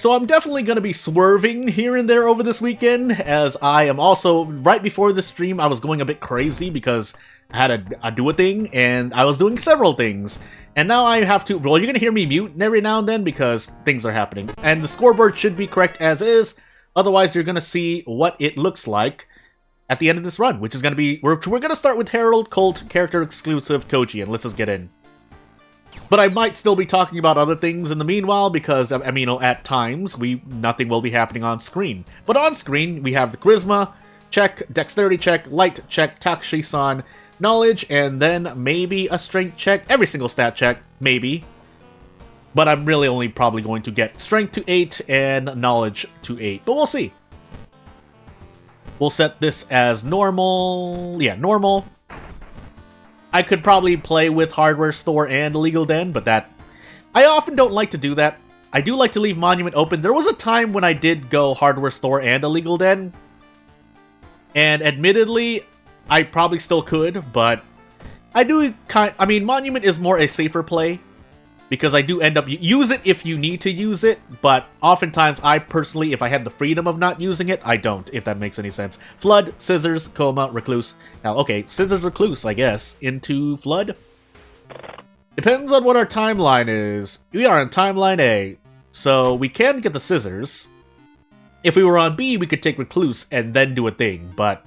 So I'm definitely going to be swerving here and there over this weekend, as I am also, right before the stream, I was going a bit crazy because I had to do a thing, and I was doing several things. And now I have to, well, you're going to hear me mute every now and then because things are happening. And the scoreboard should be correct as is, otherwise you're going to see what it looks like at the end of this run, which is going to be, we're going to start with Herald, Colt, character exclusive, Koji, and let's just get in. But I might still be talking about other things in the meanwhile because, I mean, at times, nothing will be happening on screen. But on screen, we have the Charisma check, Dexterity check, Light check, Takushi-san, Knowledge, and then maybe a Strength check. Every single stat check, maybe. But I'm really only probably going to get Strength to 8 and Knowledge to 8. But we'll see. We'll set this as normal. Yeah, normal. I could probably play with Hardware Store and Illegal Den, but that... I often don't like to do that. I do like to leave Monument open. There was a time when I did go Hardware Store and Illegal Den. And admittedly, I probably still could, but... I mean, Monument is more a safer play. Because I do end up... Use it if you need to use it, but oftentimes I personally, if I had the freedom of not using it, I don't, if that makes any sense. Flood, Scissors, Coma, Recluse. Now, okay, Scissors, Recluse, I guess, into Flood. Depends on what our timeline is. We are on timeline A, so we can get the Scissors. If we were on B, we could take Recluse and then do a thing, but...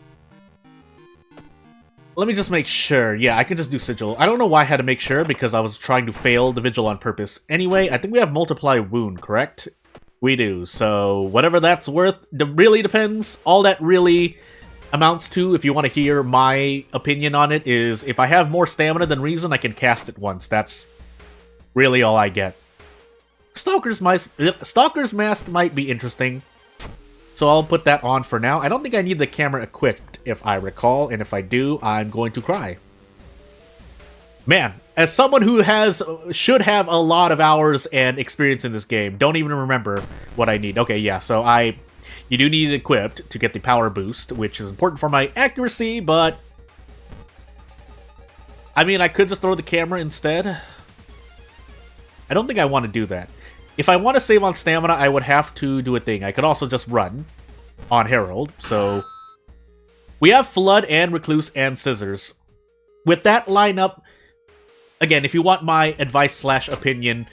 Let me just make sure. Yeah, I can just do Sigil. I don't know why I had to make sure, because I was trying to fail the Vigil on purpose. Anyway, I think we have Multiply Wound, correct? We do, so whatever that's worth, really depends. All that really amounts to, if you want to hear my opinion on it, is if I have more stamina than reason, I can cast it once. That's really all I get. Stalker's Mask might be interesting. So I'll put that on for now. I don't think I need the camera equipped, if I recall, and if I do, I'm going to cry. Man, as someone who should have a lot of hours and experience in this game, don't even remember what I need. Okay, yeah, so you do need it equipped to get the power boost, which is important for my accuracy, but... I mean, I could just throw the camera instead. I don't think I want to do that. If I want to save on stamina, I would have to do a thing. I could also just run on Herald, so... We have Flood and Recluse and Scissors. With that lineup, again, if you want my advice/opinion,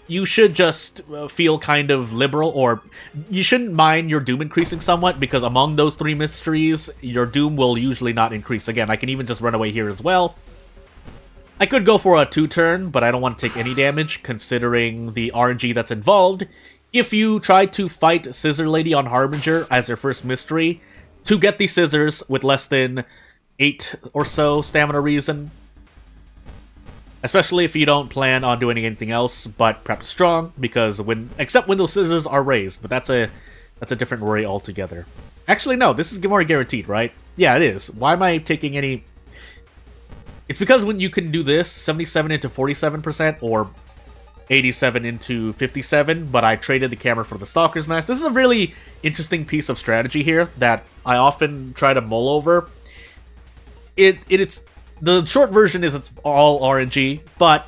you should just feel kind of liberal, or you shouldn't mind your Doom increasing somewhat, because among those three mysteries, your Doom will usually not increase. Again, I can even just run away here as well. I could go for a 2-turn, but I don't want to take any damage, considering the RNG that's involved. If you try to fight Scissor Lady on Harbinger as your first mystery, to get the Scissors with less than 8 or so stamina reason, especially if you don't plan on doing anything else but prep strong, because except when those Scissors are raised, but that's a different worry altogether. Actually, no, this is more guaranteed, right? Yeah, it is. Why am I taking any... It's because when you can do this, 77 into 47%, or 87 into 57, but I traded the camera for the Stalker's Mask. This is a really interesting piece of strategy here that I often try to mull over. It's the short version is it's all RNG, but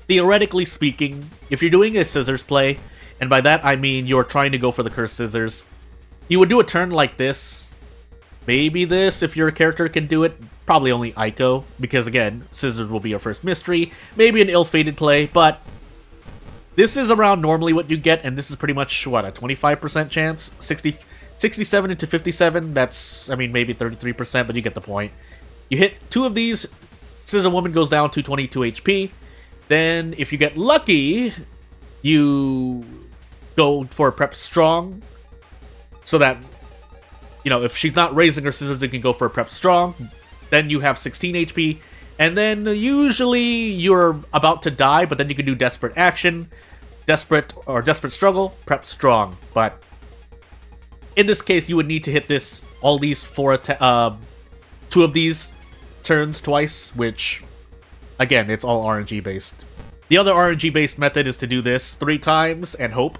theoretically speaking, if you're doing a Scissors play, and by that I mean you're trying to go for the Cursed Scissors, you would do a turn like this. Maybe this, if your character can do it. Probably only Aiko, because again, Scissors will be your first mystery. Maybe an ill-fated play, but this is around normally what you get, and this is pretty much, what, a 25% chance? 67 into 57, that's, I mean, maybe 33%, but you get the point. You hit 2 of these, Scissor Woman goes down to 22 HP. Then, if you get lucky, you go for a Prep Strong, so that, you know, if she's not raising her Scissors, you can go for a Prep Strong. Then you have 16 HP, and then usually you're about to die, but then you can do Desperate Action, Desperate Struggle, Prep Strong. But in this case, you would need to hit all these 2 of these turns twice, which, again, it's all RNG based. The other RNG based method is to do this 3 times and hope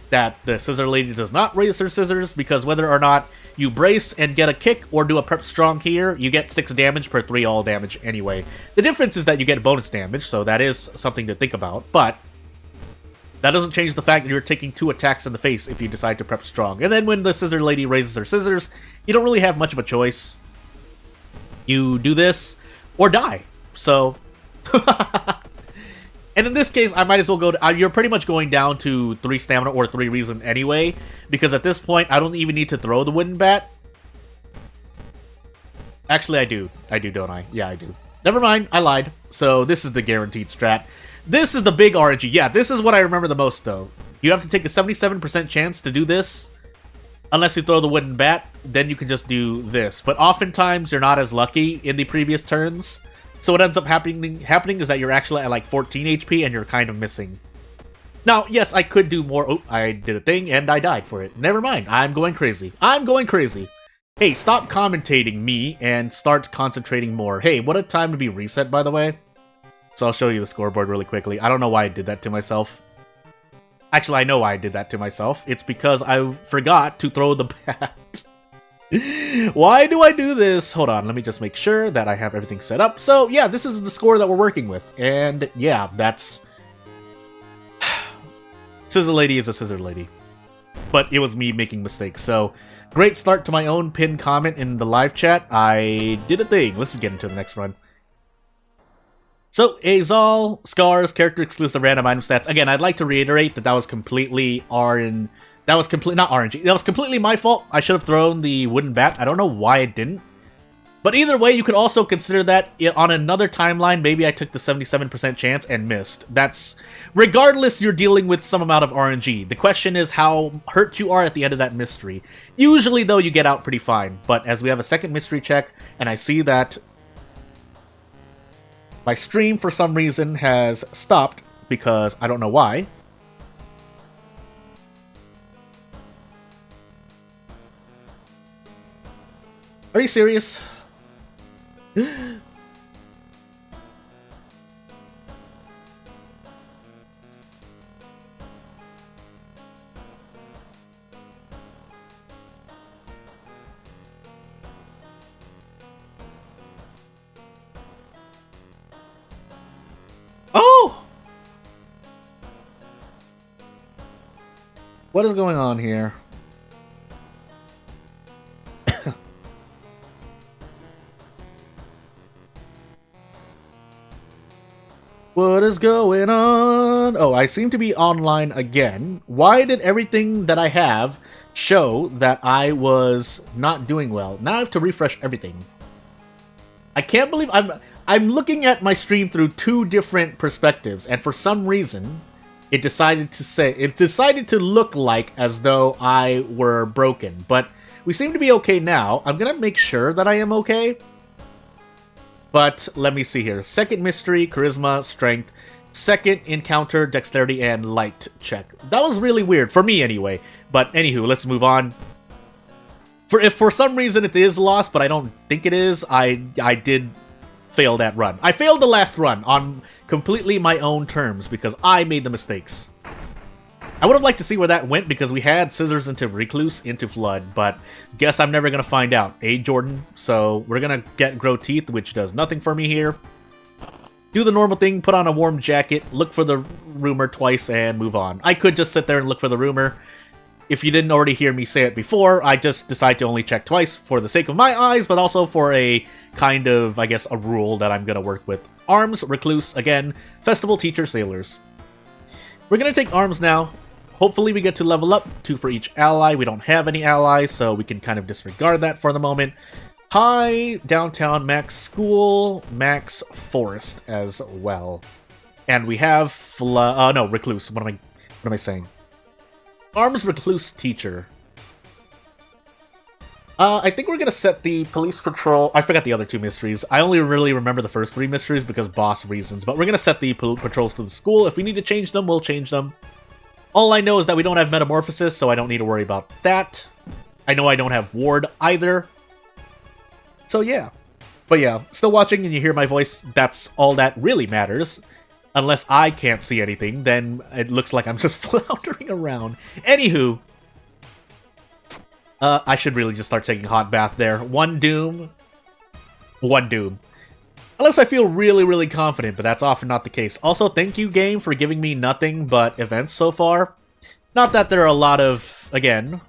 that the Scissor Lady does not raise her Scissors, because whether or not you brace and get a kick or do a Prep Strong here, you get 6 damage per 3 all damage anyway. The difference is that you get bonus damage, so that is something to think about, but That doesn't change the fact that you're taking 2 attacks in the face if you decide to prep strong. And then when the scissor lady raises her scissors, you don't really have much of a choice. You do this, or die. So... And in this case, I might as well go to... you're pretty much going down to 3 stamina or 3 reason anyway, because at this point, I don't even need to throw the wooden bat. Actually, I do. I do, don't I? Yeah, I do. Never mind, I lied. So this is the guaranteed strat. This is the big RNG. Yeah, this is what I remember the most, though. You have to take a 77% chance to do this. Unless you throw the wooden bat, then you can just do this. But oftentimes, you're not as lucky in the previous turns. So what ends up happening is that you're actually at like 14 HP and you're kind of missing. Now, yes, I could do more. Oh, I did a thing and I died for it. Never mind. I'm going crazy. I'm going crazy. Hey, stop commentating me and start concentrating more. Hey, what a time to be reset, by the way. So I'll show you the scoreboard really quickly. I don't know why I did that to myself. Actually, I know why I did that to myself. It's because I forgot to throw the bat. Why do I do this? Hold on, let me just make sure that I have everything set up. So, yeah, this is the score that we're working with. And, yeah, that's... Scissor Lady is a Scissor Lady. But it was me making mistakes, so... Great start to my own pinned comment in the live chat. I did a thing. Let's just get into the next run. So, Azal, Scars, character exclusive random item stats. Again, I'd like to reiterate that that was completely not RNG. That was completely my fault. I should have thrown the wooden bat. I don't know why I didn't. But either way, you could also consider that on another timeline, maybe I took the 77% chance and missed. That's... Regardless, you're dealing with some amount of RNG. The question is how hurt you are at the end of that mystery. Usually, though, you get out pretty fine. But as we have a second mystery check, and I see that my stream, for some reason, has stopped, because I don't know why. Are you serious? Oh! What is going on here? What is going on? Oh, I seem to be online again. Why did everything that I have show that I was not doing well? Now I have to refresh everything. I can't believe I'm looking at my stream through 2 different perspectives, and for some reason, it decided to look like as though I were broken. But we seem to be okay now. I'm gonna make sure that I am okay. But let me see here. Second mystery, charisma, strength. Second encounter, dexterity, and light check. That was really weird, for me anyway. But anywho, let's move on. If for some reason it is lost, but I don't think it is, I did fail that run. I failed the last run on completely my own terms because I made the mistakes. I would have liked to see where that went because we had scissors into Recluse, into Flood, but guess I'm never going to find out. Jordan. So we're going to grow teeth, which does nothing for me here. Do the normal thing, put on a warm jacket, look for the rumor twice, and move on. I could just sit there and look for the rumor. If you didn't already hear me say it before, I just decided to only check twice for the sake of my eyes, but also for a kind of, I guess, a rule that I'm going to work with. Arms, Recluse, again, Festival, Teacher, Sailors. We're going to take Arms now. Hopefully we get to level up, 2 for each ally. We don't have any allies, so we can kind of disregard that for the moment. High, Downtown, Max School, Max Forest as well. And we have Recluse. What am I saying? Arms, Recluse, Teacher. I think we're gonna set the police patrol. I forgot the other 2 mysteries. I only really remember the first 3 mysteries because boss reasons. But we're gonna set the patrols to the school. If we need to change them, we'll change them. All I know is that we don't have Metamorphosis, so I don't need to worry about that. I know I don't have Ward either. So yeah. But yeah, still watching and you hear my voice, that's all that really matters. Unless I can't see anything, then it looks like I'm just floundering around. Anywho. I should really just start taking hot bath there. 1 Doom. 1 Doom. Unless I feel really, really confident, but that's often not the case. Also, thank you, game, for giving me nothing but events so far. Not that there are a lot of, again,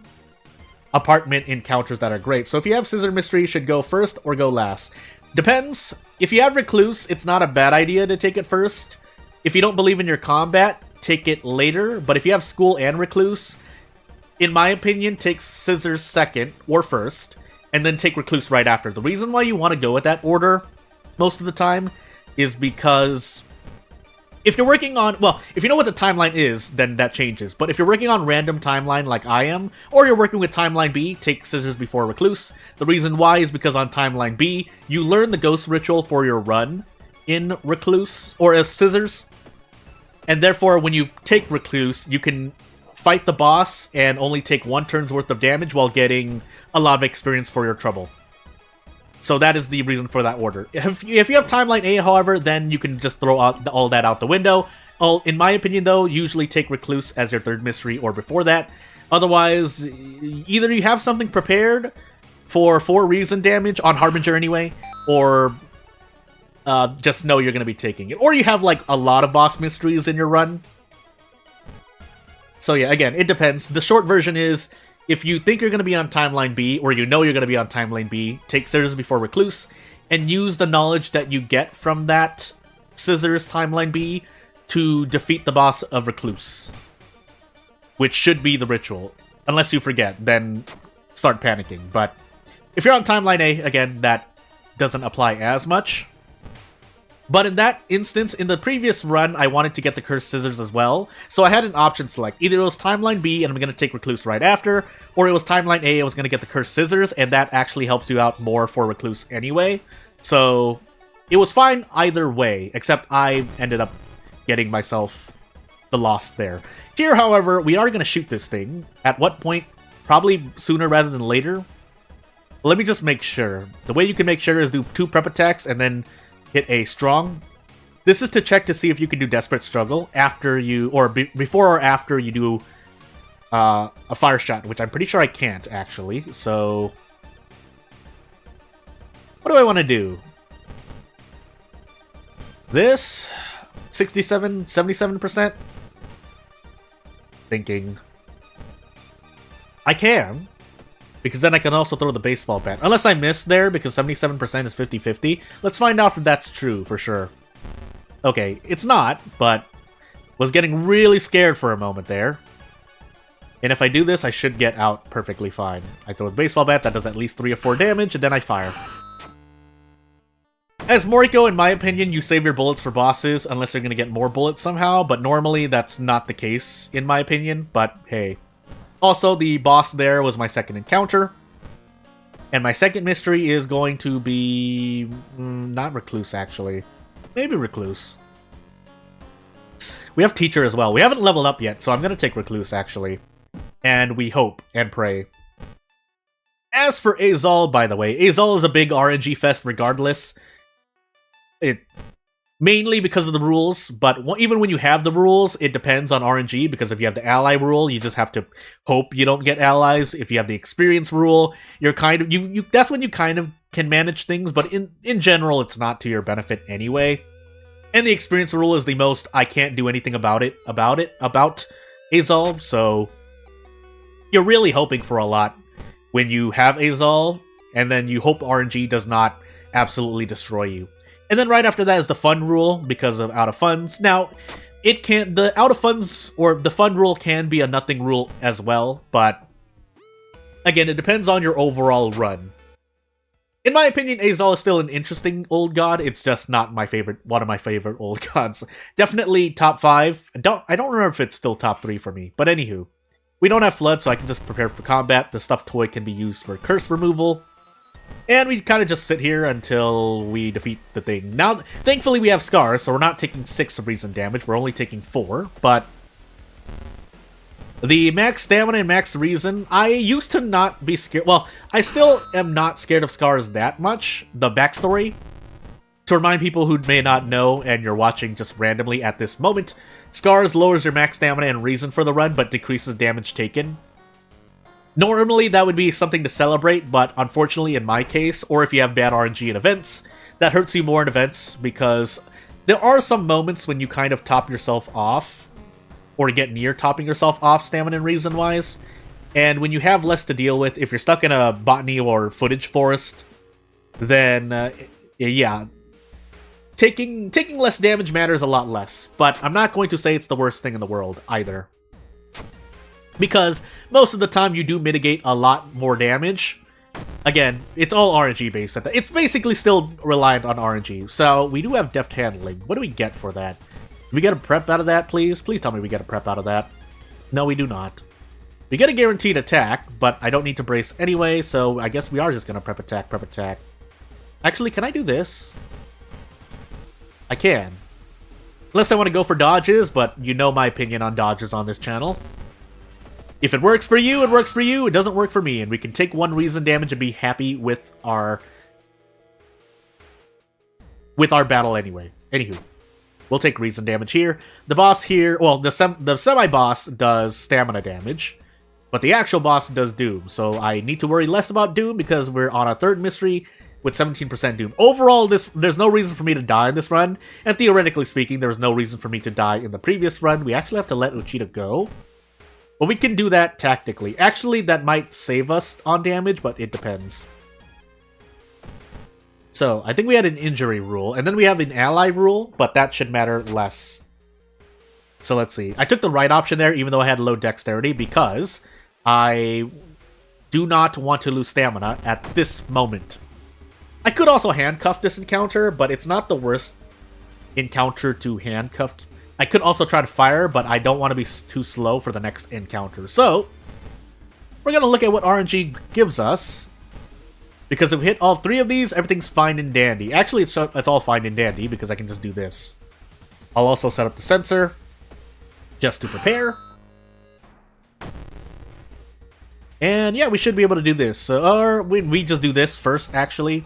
apartment encounters that are great. So if you have Scissor Mystery, you should go first or go last. Depends. If you have Recluse, it's not a bad idea to take it first. If you don't believe in your combat, take it later. But if you have School and Recluse, in my opinion, take Scissors second or first, and then take Recluse right after. The reason why you want to go with that order most of the time is because if you're working on, well, if you know what the timeline is, then that changes. But if you're working on random timeline like I am, or you're working with timeline B, take Scissors before Recluse. The reason why is because on timeline B, you learn the ghost ritual for your run in Recluse, or as Scissors. And therefore, when you take Recluse, you can fight the boss and only take 1 turn's worth of damage while getting a lot of experience for your trouble. So that is the reason for that order. If you have Timeline A, however, then you can just throw out all that out the window. In my opinion, though, usually take Recluse as your 3rd mystery or before that. Otherwise, either you have something prepared for 4 reason damage, on Harbinger anyway, or just know you're going to be taking it. Or you have, like, a lot of boss mysteries in your run. So yeah, again, it depends. The short version is, if you think you're going to be on Timeline B, or you know you're going to be on Timeline B, take Scissors before Recluse, and use the knowledge that you get from that Scissors Timeline B to defeat the boss of Recluse. Which should be the ritual. Unless you forget, then start panicking. But if you're on Timeline A, again, that doesn't apply as much. But in that instance, in the previous run, I wanted to get the Cursed Scissors as well. So I had an option select. Either it was Timeline B, and I'm going to take Recluse right after, or it was Timeline A, I was going to get the Cursed Scissors, and that actually helps you out more for Recluse anyway. So it was fine either way, except I ended up getting myself the loss there. Here, however, we are going to shoot this thing. At what point? Probably sooner rather than later. Let me just make sure. The way you can make sure is do 2 prep attacks, and then hit a strong. This is to check to see if you can do Desperate Struggle after you, or before or after you do a Fire Shot, which I'm pretty sure I can't, actually. So what do I want to do? This? 67, 77%? Thinking. I can. Because then I can also throw the baseball bat. Unless I missed there, because 77% is 50-50. Let's find out if that's true, for sure. Okay, it's not, but was getting really scared for a moment there. And if I do this, I should get out perfectly fine. I throw the baseball bat, that does at least 3 or 4 damage, and then I fire. As Moriko, in my opinion, you save your bullets for bosses, unless you're going to get more bullets somehow, but normally that's not the case, in my opinion, but hey. Also, the boss there was my 2nd encounter. And my 2nd mystery is going to be... not Recluse, actually. Maybe Recluse. We have Teacher as well. We haven't leveled up yet, so I'm going to take Recluse, actually. And we hope and pray. As for Azal, by the way, Azal is a big RNG fest regardless. Mainly because of the rules, but even when you have the rules, it depends on RNG, because if you have the ally rule, you just have to hope you don't get allies. If you have the experience rule, you're kind of that's when you kind of can manage things, but in general, it's not to your benefit anyway. And the experience rule is the most I can't do anything about Azal, so you're really hoping for a lot when you have Azal, and then you hope RNG does not absolutely destroy you. And then right after that is the fun rule, because of out of funds. Now, the out of funds, or the fun rule can be a nothing rule as well, but again, it depends on your overall run. In my opinion, Azal is still an interesting old god. It's just not one of my favorite old gods. Definitely top 5. I don't remember if it's still top 3 for me, but anywho. We don't have Flood, so I can just prepare for combat. The stuffed toy can be used for curse removal. And we kind of just sit here until we defeat the thing. Now, thankfully we have Scars, so we're not taking 6 of reason damage. We're only taking 4, but the max stamina and max reason, I used to not be scared. Well, I still am not scared of Scars that much. The backstory, to remind people who may not know and you're watching just randomly at this moment, Scars lowers your max stamina and reason for the run, but decreases damage taken. Normally, that would be something to celebrate, but unfortunately, in my case, or if you have bad RNG in events, that hurts you more in events, because there are some moments when you kind of top yourself off, or get near topping yourself off stamina and reason-wise, and when you have less to deal with, if you're stuck in a botany or footage forest, then, yeah, taking less damage matters a lot less, but I'm not going to say it's the worst thing in the world, either. Because most of the time you do mitigate a lot more damage. Again, it's all RNG based. It's basically still reliant on RNG. So we do have deft handling. What do we get for that? Do we get a prep out of that, please? Please tell me we get a prep out of that. No, we do not. We get a guaranteed attack, but I don't need to brace anyway, so I guess we are just gonna prep attack, prep attack. Actually, can I do this? I can. Unless I want to go for dodges, but you know my opinion on dodges on this channel. If it works for you, it works for you. It doesn't work for me, and we can take 1 reason damage and be happy with our battle anyway. Anywho, we'll take reason damage here. The boss here, well, the semi-boss does stamina damage, but the actual boss does Doom. So I need to worry less about Doom because we're on a 3rd mystery with 17% Doom. Overall, there's no reason for me to die in this run, and theoretically speaking, there was no reason for me to die in the previous run. We actually have to let Uchida go. But we can do that tactically. Actually, that might save us on damage, but it depends. So, I think we had an injury rule, and then we have an ally rule, but that should matter less. So let's see. I took the right option there, even though I had low dexterity, because I do not want to lose stamina at this moment. I could also handcuff this encounter, but it's not the worst encounter to handcuff. I could also try to fire, but I don't want to be too slow for the next encounter. So, we're going to look at what RNG gives us. Because if we hit all 3 of these, everything's fine and dandy. Actually, it's all fine and dandy, because I can just do this. I'll also set up the sensor, just to prepare. And yeah, we should be able to do this. Or we just do this first, actually.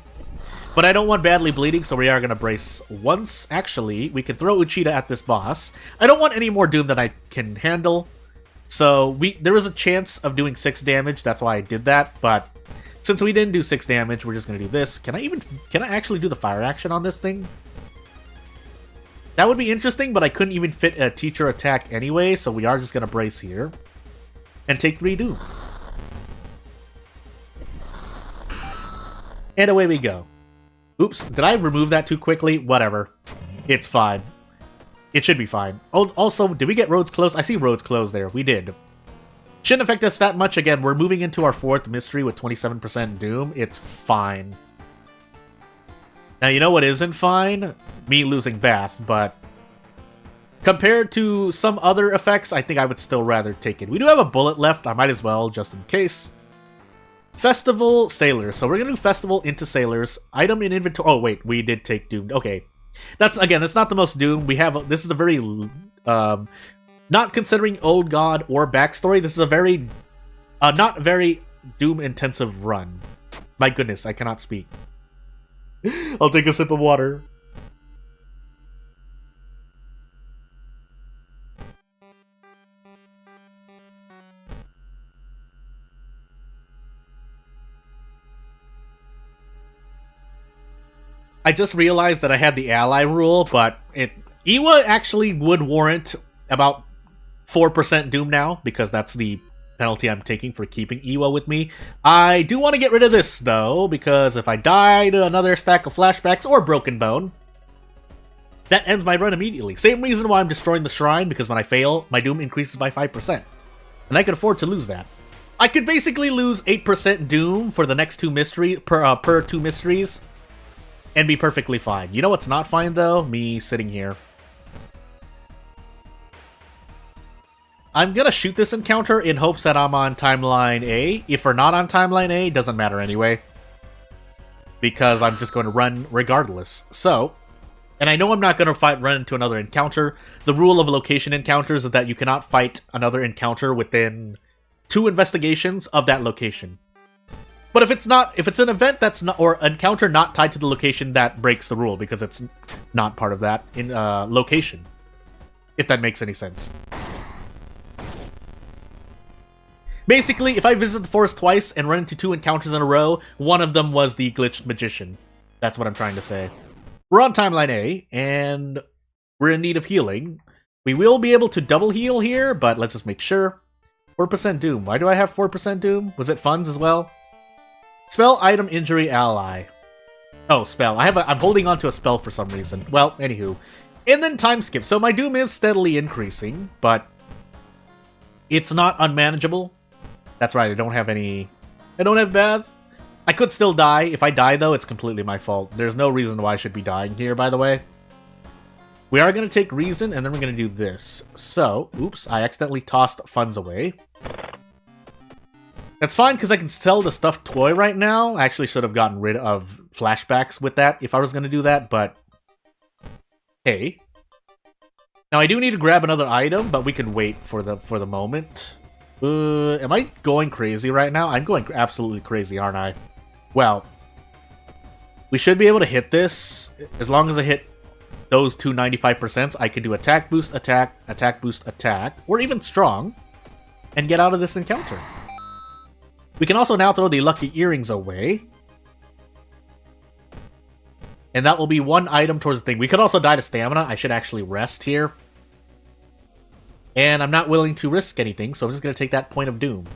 But I don't want badly bleeding, so we are going to brace once. Actually, we can throw Uchida at this boss. I don't want any more Doom than I can handle. So there is a chance of doing 6 damage. That's why I did that. But since we didn't do 6 damage, we're just going to do this. Can I actually do the fire action on this thing? That would be interesting, but I couldn't even fit a teacher attack anyway. So we are just going to brace here. And take 3 Doom. And away we go. Oops, did I remove that too quickly? Whatever. It's fine. It should be fine. Oh, also, did we get roads closed? I see roads closed there. We did. Shouldn't affect us that much. Again, we're moving into our 4th mystery with 27% Doom. It's fine. Now, you know what isn't fine? Me losing Bath, but compared to some other effects, I think I would still rather take it. We do have a bullet left. I might as well, just in case. Festival, Sailors. So we're going to do Festival into Sailors. Item in inventory. Oh, wait. We did take Doom. Okay. That's not the most Doom. This is a very, not considering Old God or backstory, this is a very, not very Doom-intensive run. My goodness, I cannot speak. I'll take a sip of water. I just realized that I had the ally rule, but Iwa actually would warrant about 4% Doom now, because that's the penalty I'm taking for keeping Iwa with me. I do want to get rid of this, though, because if I die to another stack of flashbacks or Broken Bone, that ends my run immediately. Same reason why I'm destroying the shrine, because when I fail, my Doom increases by 5%. And I can afford to lose that. I could basically lose 8% Doom for the next 2 mysteries, per 2 mysteries, and be perfectly fine. You know what's not fine, though? Me sitting here. I'm gonna shoot this encounter in hopes that I'm on Timeline A. If we're not on Timeline A, doesn't matter anyway. Because I'm just going to run regardless. So, and I know I'm not going to run into another encounter. The rule of location encounters is that you cannot fight another encounter within 2 investigations of that location. But if it's an event that's not, or encounter not tied to the location, that breaks the rule, because it's not part of that in location. If that makes any sense. Basically, if I visit the forest twice and run into 2 encounters in a row, one of them was the glitched magician. That's what I'm trying to say. We're on timeline A, and we're in need of healing. We will be able to double heal here, but let's just make sure. 4% Doom. Why do I have 4% Doom? Was it funds as well? Spell, item, injury, ally. Oh, spell. I'm holding on to a spell for some reason. Well, anywho. And then time skip. So my Doom is steadily increasing, but it's not unmanageable. That's right, I don't have Bath. I could still die. If I die, though, it's completely my fault. There's no reason why I should be dying here, by the way. We are going to take Reason, and then we're going to do this. So, oops, I accidentally tossed funds away. That's fine, because I can sell the stuffed toy right now. I actually should have gotten rid of flashbacks with that if I was going to do that, but hey. Now, I do need to grab another item, but we can wait for the moment. Am I going crazy right now? I'm going absolutely crazy, aren't I? Well, we should be able to hit this. As long as I hit those two 95%, I can do attack boost, attack, attack boost, attack, or even strong, and get out of this encounter. We can also now throw the lucky earrings away. And that will be one item towards the thing. We could also die to stamina. I should actually rest here. And I'm not willing to risk anything, so I'm just going to take that point of doom.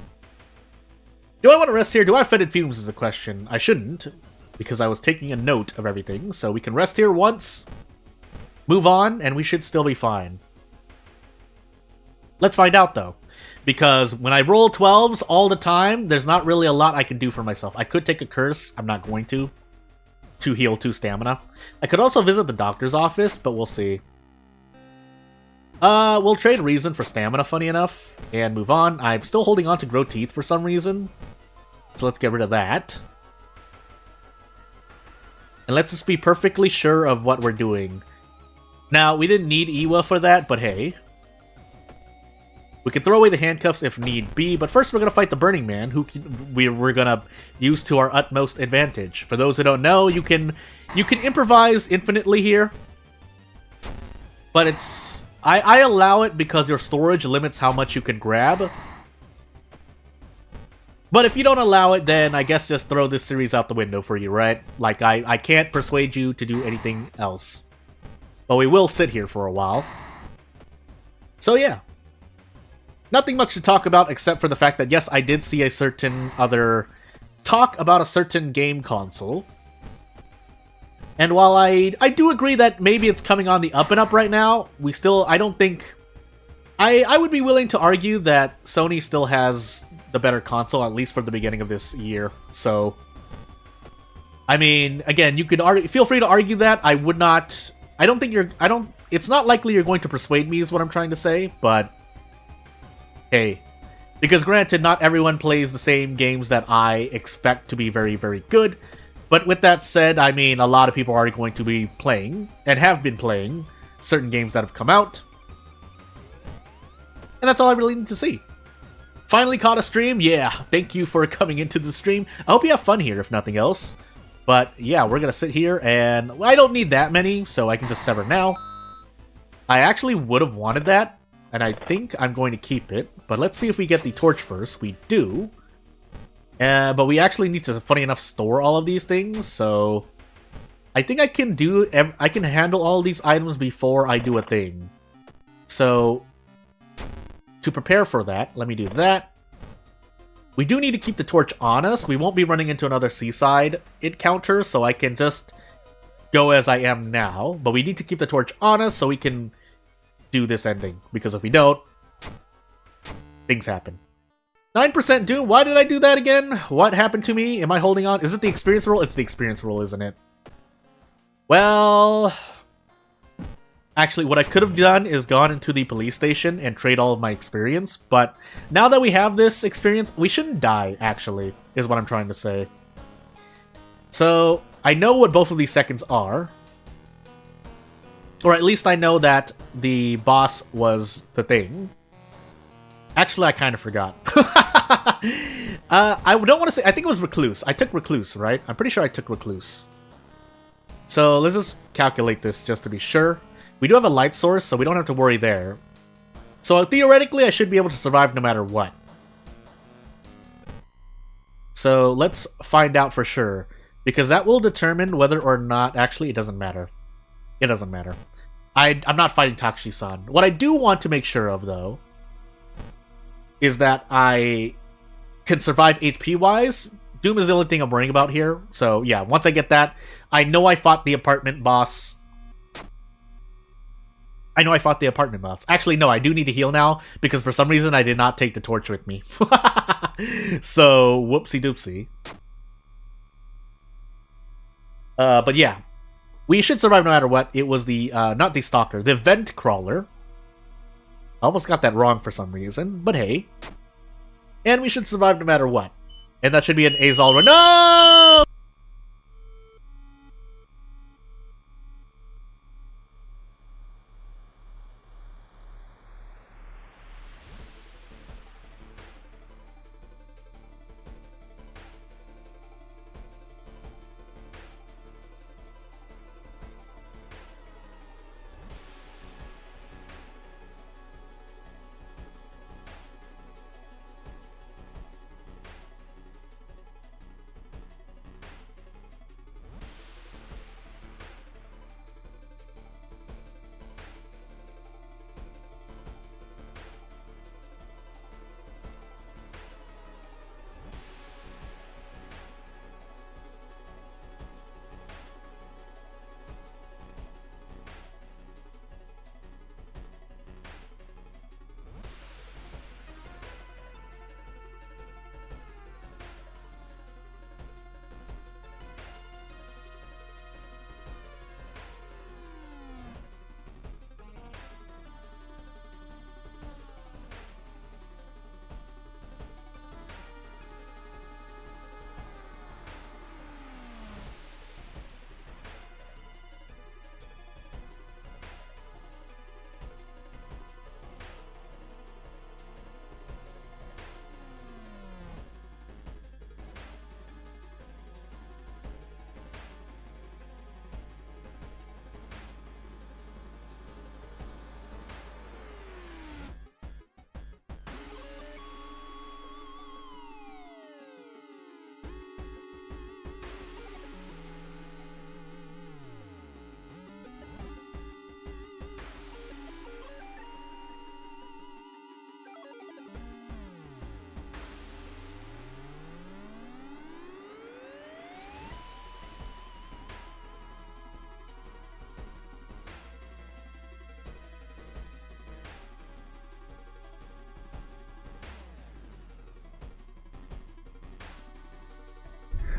Do I want to rest here? Do I have fetid fumes is the question. I shouldn't, because I was taking a note of everything. So we can rest here once, move on, and we should still be fine. Let's find out, though. Because when I roll 12s all the time, there's not really a lot I can do for myself. I could take a curse. I'm not going to heal 2 stamina. I could also visit the doctor's office, but we'll see. We'll trade Reason for stamina, funny enough, and move on. I'm still holding on to Grow Teeth for some reason, so let's get rid of that. And let's just be perfectly sure of what we're doing. Now, we didn't need Iwa for that, but hey. We can throw away the handcuffs if need be, but first we're going to fight the Burning Man, who we're going to use to our utmost advantage. For those who don't know, you can improvise infinitely here, but it's... I allow it because your storage limits how much you can grab. But if you don't allow it, then I guess just throw this series out the window for you, right? Like, I can't persuade you to do anything else. But we will sit here for a while. So yeah. Nothing much to talk about except for the fact that, yes, I did see a certain other talk about a certain game console. And while I do agree that maybe it's coming on the up and up right now, I don't think... I would be willing to argue that Sony still has the better console, at least for the beginning of this year. So, I mean, again, you could feel free to argue that. I would not... it's not likely you're going to persuade me is what I'm trying to say, but... Hey. Because granted, not everyone plays the same games that I expect to be very, very good. But with that said, I mean, a lot of people are going to be playing, and have been playing, certain games that have come out. And that's all I really need to see. Finally caught a stream? Yeah, thank you for coming into the stream. I hope you have fun here, if nothing else. But yeah, we're going to sit here, and I don't need that many, so I can just sever now. I actually would have wanted that, and I think I'm going to keep it. But let's see if we get the torch first. We do. But we actually need to, funny enough, store all of these things, so... I think I can handle all these items before I do a thing. So, to prepare for that, let me do that. We do need to keep the torch on us. We won't be running into another seaside encounter, so I can just go as I am now. But we need to keep the torch on us so we can do this ending. Because if we don't, things happen. 9% Doom. Why did I do that again? What happened to me? Am I holding on? Is it the experience roll? It's the experience roll, isn't it? Well... Actually, what I could have done is gone into the police station and trade all of my experience. But now that we have this experience, we shouldn't die, actually, is what I'm trying to say. So, I know what both of these seconds are. Or at least I know that the boss was the thing. Actually, I kind of forgot. I don't want to say... I think it was Recluse. I took Recluse, right? I'm pretty sure I took Recluse. So let's just calculate this just to be sure. We do have a light source, so we don't have to worry there. So theoretically, I should be able to survive no matter what. So let's find out for sure. Because that will determine whether or not... Actually, it doesn't matter. It doesn't matter. I'm not fighting Takushi-san. What I do want to make sure of, though, is that I can survive HP-wise. Doom is the only thing I'm worrying about here. So, yeah, once I get that, I know I fought the apartment boss. Actually, no, I do need to heal now, because for some reason I did not take the torch with me. So, whoopsie-doopsie. But yeah. We should survive no matter what. It was the, not the Stalker, the Vent Crawler. I almost got that wrong for some reason, but hey. And we should survive no matter what. And that should be an Azal. No!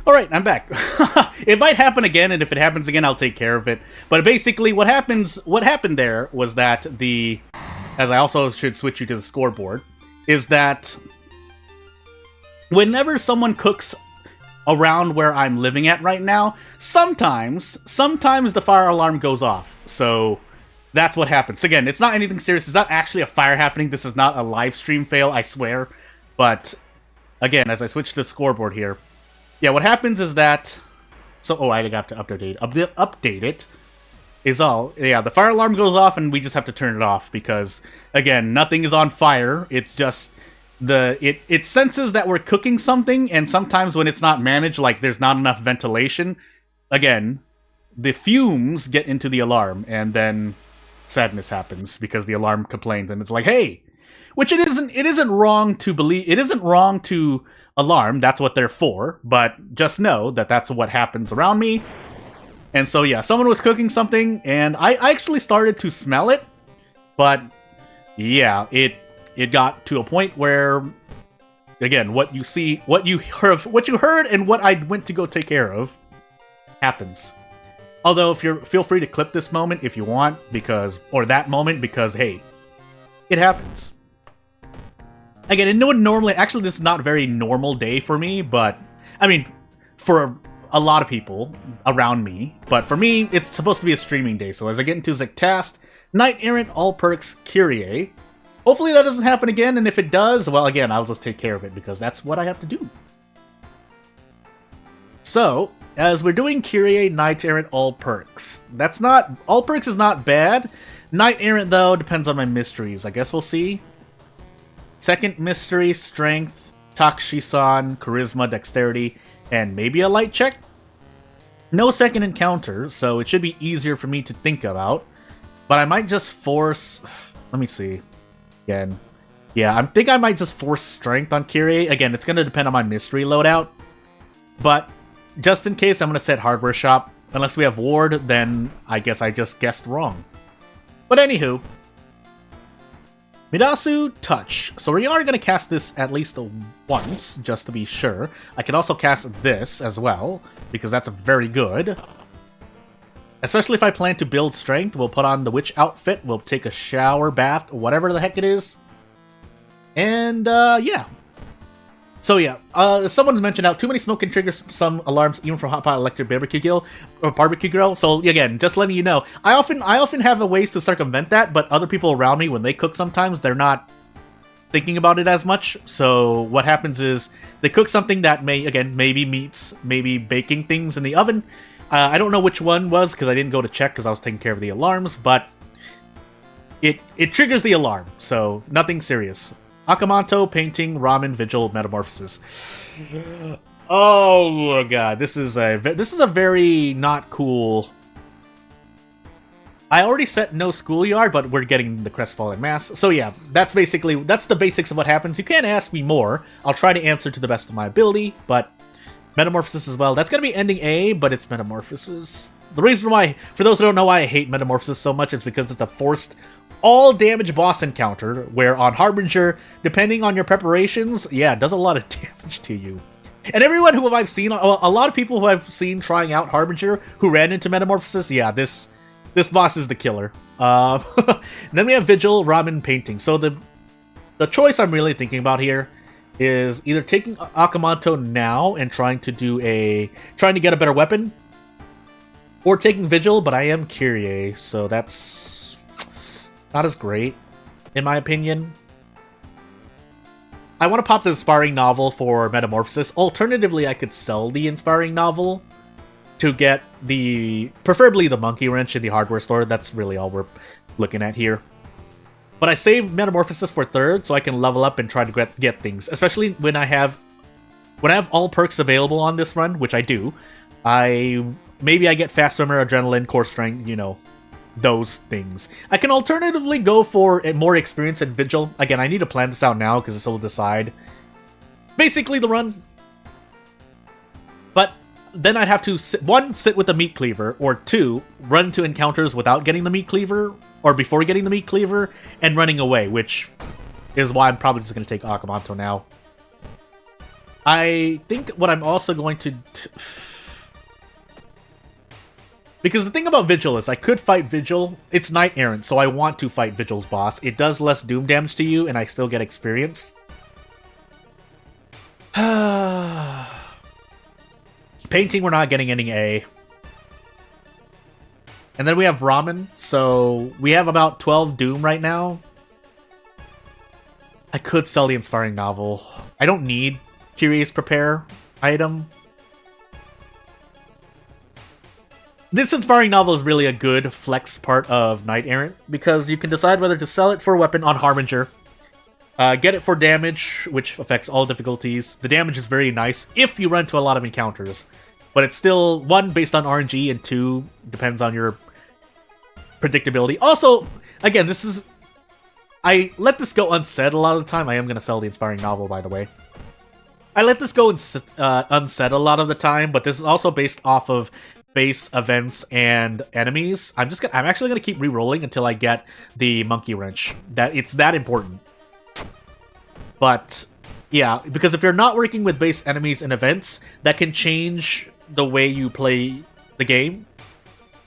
Alright, I'm back. It might happen again, and if it happens again, I'll take care of it. But basically, what happened there was that as I also should switch you to the scoreboard, is that whenever someone cooks around where I'm living at right now, sometimes the fire alarm goes off. So that's what happens. Again, it's not anything serious. It's not actually a fire happening. This is not a live stream fail, I swear. But again, as I switch to the scoreboard here, yeah, what happens is that... So, I have to update it. Is all. Yeah, the fire alarm goes off and we just have to turn it off because, again, nothing is on fire. It's just... It senses that we're cooking something, and sometimes when it's not managed, like there's not enough ventilation, again, the fumes get into the alarm, and then sadness happens because the alarm complains, and it's like, hey! Which it isn't wrong to believe, it isn't wrong to alarm, that's what they're for, but just know that that's what happens around me. And so yeah, someone was cooking something, and I actually started to smell it, but yeah, it got to a point where, again, what you heard and what I went to go take care of happens. Although, feel free to clip this moment if you want, or that moment, because hey, it happens. Again, it would normally, actually this is not a very normal day for me, but, I mean, for a lot of people around me, but for me, it's supposed to be a streaming day, so as I get into Zectast, Knight Errant, All Perks, Kyrie, hopefully that doesn't happen again, and if it does, well, again, I'll just take care of it, because that's what I have to do. So, as we're doing Kyrie, Knight Errant, All Perks, All Perks is not bad. Knight Errant, though, depends on my mysteries. I guess we'll see. Second mystery, Strength, Takushi-san, Charisma, Dexterity, and maybe a Light check? No second encounter, so it should be easier for me to think about. But I might just force... Let me see. Again. Yeah, I think I might just force strength on Kyrie. Again, it's going to depend on my mystery loadout. But just in case, I'm going to set hardware shop. Unless we have ward, then I guess I just guessed wrong. But anywho. Midasu Touch. So we are going to cast this at least once, just to be sure. I can also cast this as well, because that's very good. Especially if I plan to build strength, we'll put on the witch outfit, we'll take a shower, bath, whatever the heck it is. And, yeah. So yeah, someone mentioned out too many smoke can trigger some alarms even from hot pot electric barbecue grill. So again, just letting you know, I often have ways to circumvent that, but other people around me when they cook sometimes they're not thinking about it as much. So what happens is they cook something that maybe meats, maybe baking things in the oven. I don't know which one was because I didn't go to check because I was taking care of the alarms, but it triggers the alarm, so nothing serious. Akamanto, Painting, Ramen, Vigil, Metamorphosis. Oh god, this is a very not cool. I already set no schoolyard, but we're getting the Crestfallen Mass. So yeah, that's the basics of what happens. You can't ask me more. I'll try to answer to the best of my ability, but Metamorphosis as well. That's gonna be ending A, but it's Metamorphosis. The reason why, for those who don't know why I hate Metamorphosis so much, is because it's a forced all-damage boss encounter, where on Harbinger, depending on your preparations, yeah, it does a lot of damage to you. And everyone who I've seen, a lot of people who I've seen trying out Harbinger who ran into Metamorphosis, yeah, this boss is the killer. Then we have Vigil, Ramen, Painting. So the choice I'm really thinking about here is either taking Akamanto now and trying to get a better weapon, or taking Vigil, but I am Kyrie, so that's not as great, in my opinion. I want to pop the Inspiring Novel for Metamorphosis. Alternatively, I could sell the Inspiring Novel to get preferably the Monkey Wrench in the hardware store. That's really all we're looking at here. But I saved Metamorphosis for third, so I can level up and try to get things. Especially when I have all perks available on this run, which I do. Maybe I get Fast Swimmer, Adrenaline, Core Strength, you know, those things. I can alternatively go for more experience in Vigil. Again, I need to plan this out now because this will decide basically the run. But then I'd have to sit with the Meat Cleaver, or two, run into encounters without getting the Meat Cleaver, or before getting the Meat Cleaver, and running away, which is why I'm probably just going to take Akamanto now. I think what I'm also going to... Because the thing about Vigil is I could fight Vigil. It's Knight Errant, so I want to fight Vigil's boss. It does less doom damage to you, and I still get experience. Painting, we're not getting any A. And then we have Ramen, so we have about 12 doom right now. I could sell the Inspiring Novel. I don't need Curious Prepare item. This Inspiring Novel is really a good flex part of Knight Errant, because you can decide whether to sell it for a weapon on Harbinger, get it for damage, which affects all difficulties. The damage is very nice if you run into a lot of encounters, but it's still, one, based on RNG, and two, depends on your predictability. Also, again, I let this go unsaid a lot of the time. I am going to sell the Inspiring Novel, by the way. I let this go unsaid a lot of the time, but this is also based off of base events and enemies. I'm actually gonna keep re-rolling until I get the Monkey Wrench. It's that important. But yeah, because if you're not working with base enemies and events, that can change the way you play the game.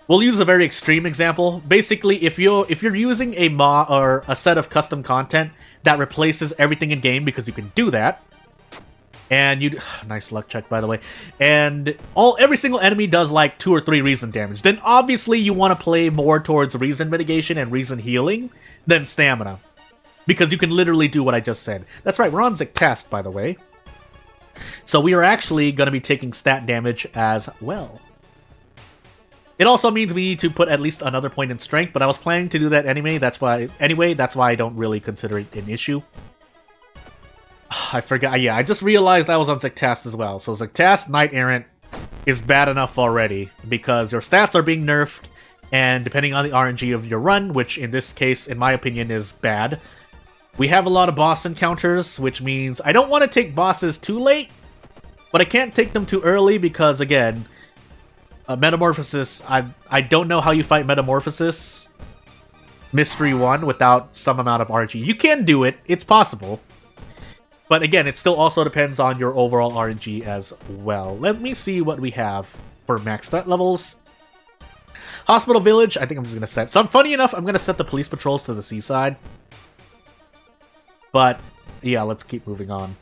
We'll use a very extreme example. Basically, if you're using a mod or a set of custom content that replaces everything in game, because you can do that. And nice luck check, by the way. And every single enemy does like 2 or 3 reason damage. Then obviously you want to play more towards reason mitigation and reason healing than stamina, because you can literally do what I just said. That's right, we're on Zictast, by the way. So we are actually going to be taking stat damage as well. It also means we need to put at least another point in strength, but I was planning to do that anyway. That's why I don't really consider it an issue. I forgot. Yeah, I just realized I was on Zictast as well. So Zictast, Knight Errant, is bad enough already, because your stats are being nerfed, and depending on the RNG of your run, which in this case, in my opinion, is bad, we have a lot of boss encounters, which means I don't want to take bosses too late, but I can't take them too early because, again, Metamorphosis, I don't know how you fight Metamorphosis Mystery 1 without some amount of RNG. You can do it, it's possible. But again, it still also depends on your overall RNG as well. Let me see what we have for max threat levels. Hospital Village, I think I'm just going to set... So funny enough, I'm going to set the police patrols to the seaside. But, yeah, let's keep moving on.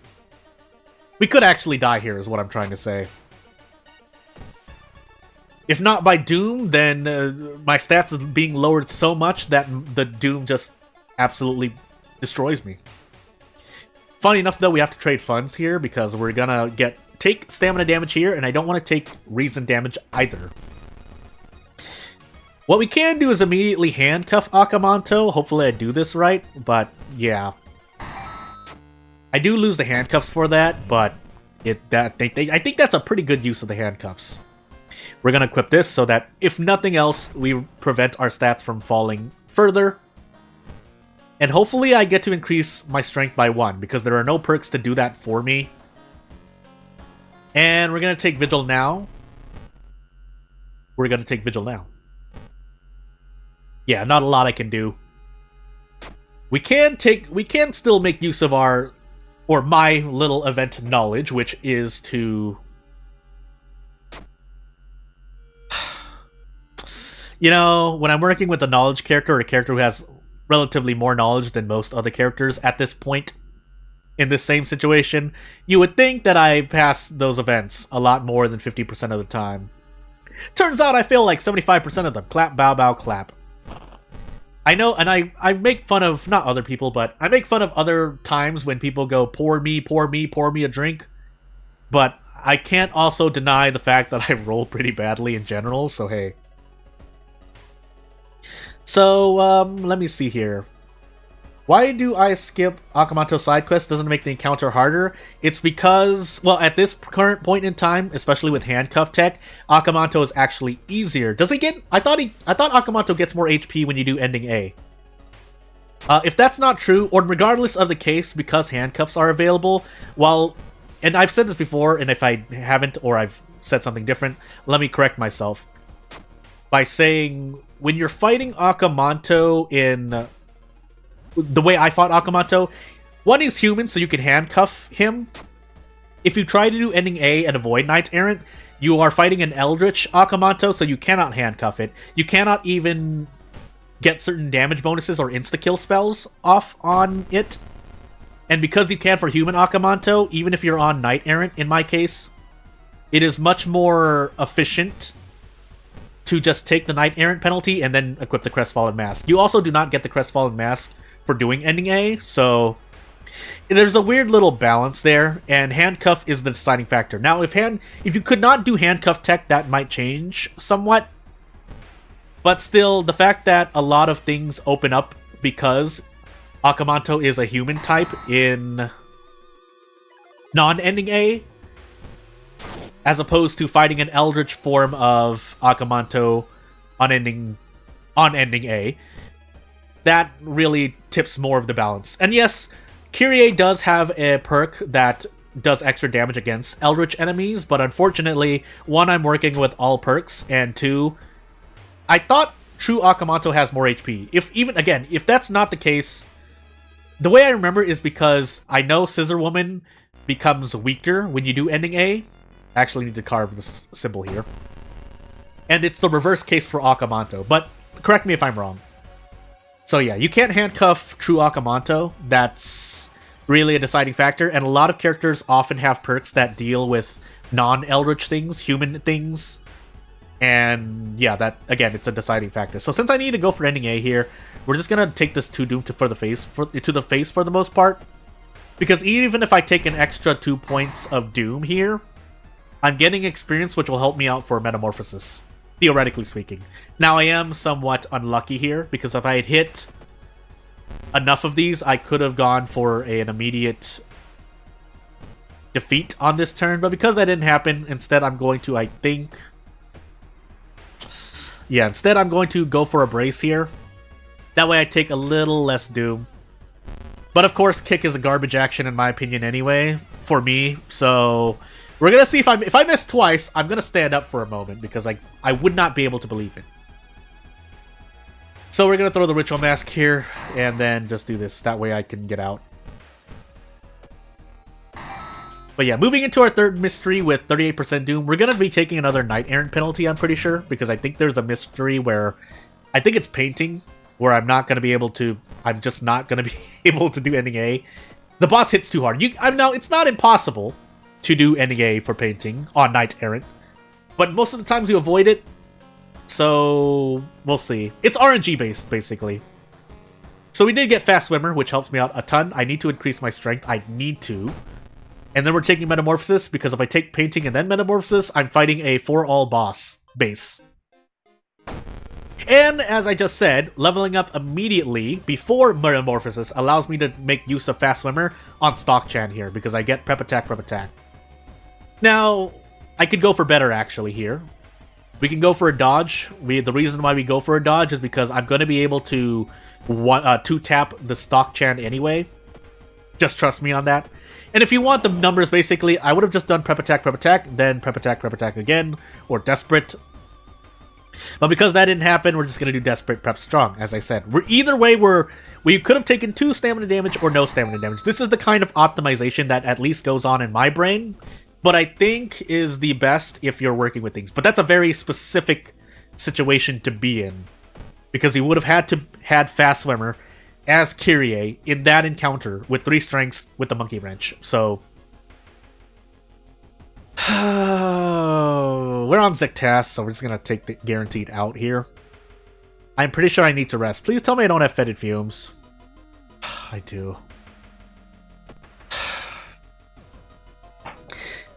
We could actually die here, is what I'm trying to say. If not by Doom, then my stats is being lowered so much that the Doom just absolutely destroys me. Funny enough, though, we have to trade funds here because we're gonna take stamina damage here, and I don't want to take reason damage either. What we can do is immediately handcuff Akamanto. Hopefully I do this right, but yeah. I do lose the handcuffs for that, but I think that's a pretty good use of the handcuffs. We're gonna equip this so that, if nothing else, we prevent our stats from falling further. And hopefully I get to increase my strength by 1, because there are no perks to do that for me. And we're gonna take Vigil now. Yeah, not a lot I can do. We can still make use of my little event knowledge, which is to... You know, when I'm working with a knowledge character, or a character who has relatively more knowledge than most other characters at this point in this same situation, you would think that I pass those events a lot more than 50% of the time. Turns out I fail like 75% of them. Clap, bow, bow, clap. I know, and I make fun of, not other people, but I make fun of other times when people go, pour me a drink. But I can't also deny the fact that I roll pretty badly in general, so hey. So, let me see here. Why do I skip Akamanto side quest? Doesn't make the encounter harder. It's because, well, at this current point in time, especially with handcuff tech, Akamanto is actually easier. Does he get... I thought Akamanto gets more HP when you do ending A. If that's not true, or regardless of the case, because handcuffs are available, well, and I've said this before, and if I haven't, or I've said something different, let me correct myself. By saying, when you're fighting Akamanto in... the way I fought Akamanto, one is human, so you can handcuff him. If you try to do ending A and avoid Knight Errant, you are fighting an Eldritch Akamanto, so you cannot handcuff it. You cannot even get certain damage bonuses or insta-kill spells off on it. And because you can for human Akamanto, even if you're on Knight Errant, in my case, it is much more efficient to just take the Knight Errant penalty and then equip the Crestfallen Mask. You also do not get the Crestfallen Mask for doing ending A, so there's a weird little balance there, and handcuff is the deciding factor. Now, if you could not do handcuff tech, that might change somewhat, but still, the fact that a lot of things open up because Akamanto is a human type in non-ending A, as opposed to fighting an Eldritch form of Akamanto on ending A, that really tips more of the balance. And yes, Kyrie does have a perk that does extra damage against Eldritch enemies, but unfortunately, one, I'm working with all perks, and two, I thought true Akamanto has more HP. If that's not the case, the way I remember is because I know Scissor Woman becomes weaker when you do ending A. I actually need to carve this symbol here. And it's the reverse case for Akamanto, but correct me if I'm wrong. So yeah, you can't handcuff true Akamanto. That's really a deciding factor, and a lot of characters often have perks that deal with non-Eldritch things, human things. And yeah, that, again, it's a deciding factor. So since I need to go for ending A here, we're just gonna take this 2 Doom to the face for the most part. Because even if I take an extra 2 points of Doom here, I'm getting experience which will help me out for Metamorphosis, theoretically speaking. Now, I am somewhat unlucky here, because if I had hit enough of these, I could have gone for an immediate defeat on this turn, but because that didn't happen, instead I'm going to, I think... Yeah, instead I'm going to go for a brace here. That way I take a little less doom. But of course, kick is a garbage action in my opinion anyway, for me, so... We're gonna see if I miss twice, I'm gonna stand up for a moment, because I would not be able to believe it. So we're gonna throw the Ritual Mask here, and then just do this. That way I can get out. But yeah, moving into our third mystery with 38% Doom, we're gonna be taking another Knight Errant penalty, I'm pretty sure, because I think there's a mystery where... I think it's Painting, where I'm just not gonna be able to do ending A. The boss hits too hard. Now, it's not impossible to do ending A for Painting on Knight Errant, but most of the times you avoid it, so we'll see. It's RNG based, basically. So we did get Fast Swimmer, which helps me out a ton. I need to increase my strength. I need to. And then we're taking Metamorphosis, because if I take Painting and then Metamorphosis, I'm fighting a 4-all boss base. And, as I just said, leveling up immediately before Metamorphosis allows me to make use of Fast Swimmer on Stock Chan here, because I get Prep Attack, Prep Attack. Now, I could go for better, actually, here. We can go for a dodge. The reason why we go for a dodge is because I'm going to be able to 2-tap the Stock Chan anyway. Just trust me on that. And if you want the numbers, basically, I would have just done Prep Attack, then Prep Attack again, or Desperate. But because that didn't happen, we're just going to do Desperate, Prep Strong, as I said. Either way, we could have taken 2 stamina damage or no stamina damage. This is the kind of optimization that at least goes on in my brain, but I think is the best if you're working with things. But that's a very specific situation to be in, because he would have had Fast Swimmer as Kyrie in that encounter with 3 strengths with the Monkey Wrench. So... we're on Zektas, so we're just gonna take the guaranteed out here. I'm pretty sure I need to rest. Please tell me I don't have fetid fumes. I do.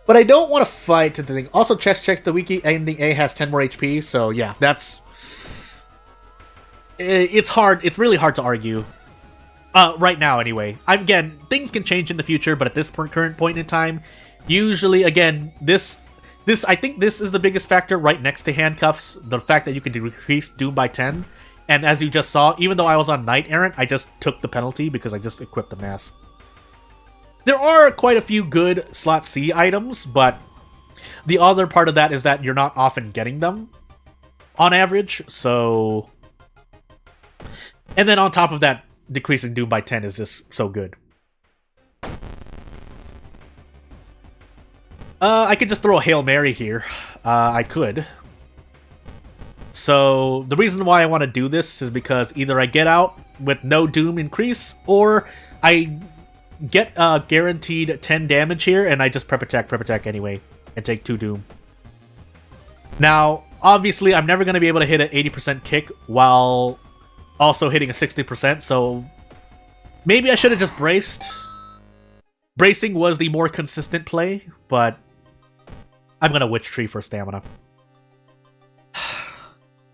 But I don't want to fight the thing. Also, checks the wiki ending A has 10 more HP, so yeah, that's... It's hard. It's really hard to argue. Right now, anyway. Again, things can change in the future, but at this current point in time, usually, again, I think this is the biggest factor right next to handcuffs. The fact that you can decrease Doom by 10. And as you just saw, even though I was on Knight Errant, I just took the penalty because I just equipped the mask. There are quite a few good Slot C items, but the other part of that is that you're not often getting them on average, so... And then on top of that, decreasing Doom by 10 is just so good. I could just throw a Hail Mary here. I could. So, the reason why I want to do this is because either I get out with no Doom increase, or I get guaranteed 10 damage here, and I just prep attack anyway, and take 2 Doom. Now, obviously, I'm never going to be able to hit an 80% kick while also hitting a 60%, so maybe I should have just braced. Bracing was the more consistent play, but I'm going to Witch Tree for stamina.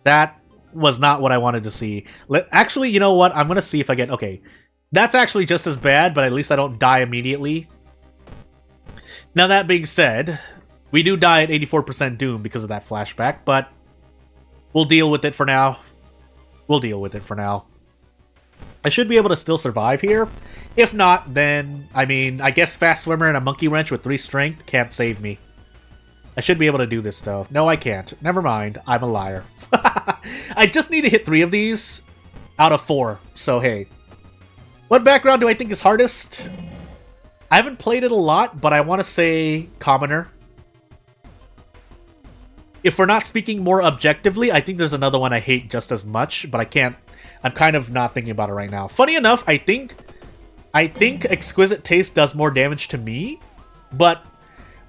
That was not what I wanted to see. Actually, you know what? I'm going to see if I get... Okay, that's actually just as bad, but at least I don't die immediately. Now, that being said, we do die at 84% Doom because of that flashback, but we'll deal with it for now. I should be able to still survive here. If not, then, I mean, I guess Fast Swimmer and a Monkey Wrench with 3 strength can't save me. I should be able to do this, though. No, I can't. Never mind. I'm a liar. I just need to hit 3 of these out of 4, so hey. What background do I think is hardest? I haven't played it a lot, but I want to say Commoner. If we're not speaking more objectively, I think there's another one I hate just as much, but I can't... I'm kind of not thinking about it right now. Funny enough, I think Exquisite Taste does more damage to me, but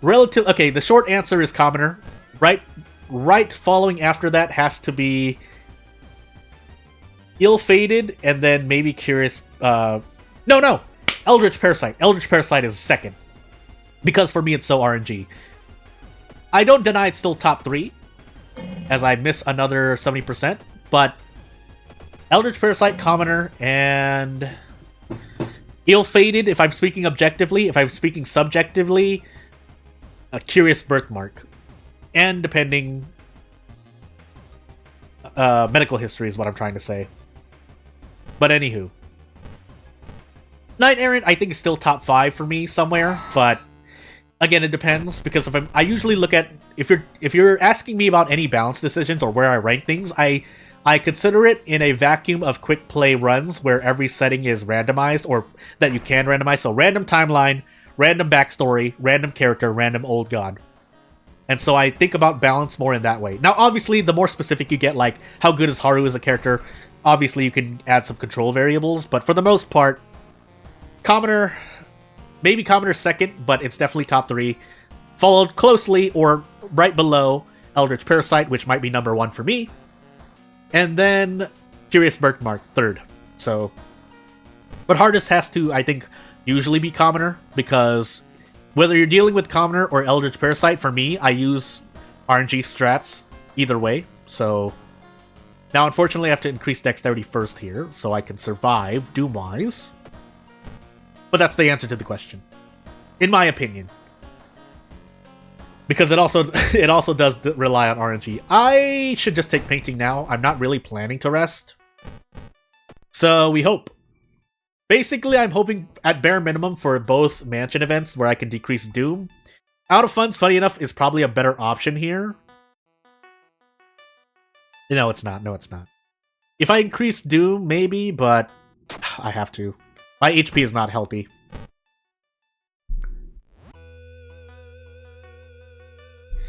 relative... Okay, the short answer is Commoner. Right following after that has to be Ill-Fated, and then maybe Curious... No! Eldritch Parasite. Eldritch Parasite is second. Because for me, it's so RNG. I don't deny it's still top 3, as I miss another 70%, but Eldritch Parasite, Commoner, and Ill-fated, if I'm speaking objectively. If I'm speaking subjectively, a curious birthmark. And depending... medical history is what I'm trying to say. But anywho. Knight Errant, I think, is still top 5 for me somewhere, but... Again, it depends, because if I usually look at... If you're asking me about any balance decisions or where I rank things, I consider it in a vacuum of quick play runs where every setting is randomized, or that you can randomize. So random timeline, random backstory, random character, random old god. And so I think about balance more in that way. Now, obviously, the more specific you get, like how good is Haru as a character, obviously you can add some control variables, but for the most part, Commoner, maybe Commoner second, but it's definitely top 3. Followed closely, or right below, Eldritch Parasite, which might be number 1 for me. And then Curious Birthmark, 3rd. So, but hardest has to, I think, usually be Commoner, because whether you're dealing with Commoner or Eldritch Parasite, for me, I use RNG strats either way. So, now unfortunately I have to increase Dexterity first here, so I can survive Doom-wise. But that's the answer to the question, in my opinion. Because it also does rely on RNG. I should just take Painting now. I'm not really planning to rest. So we hope. Basically, I'm hoping at bare minimum for both mansion events where I can decrease Doom. Out of Funds, funny enough, is probably a better option here. No, it's not. No, it's not. If I increase Doom, maybe, but I have to. My HP is not healthy.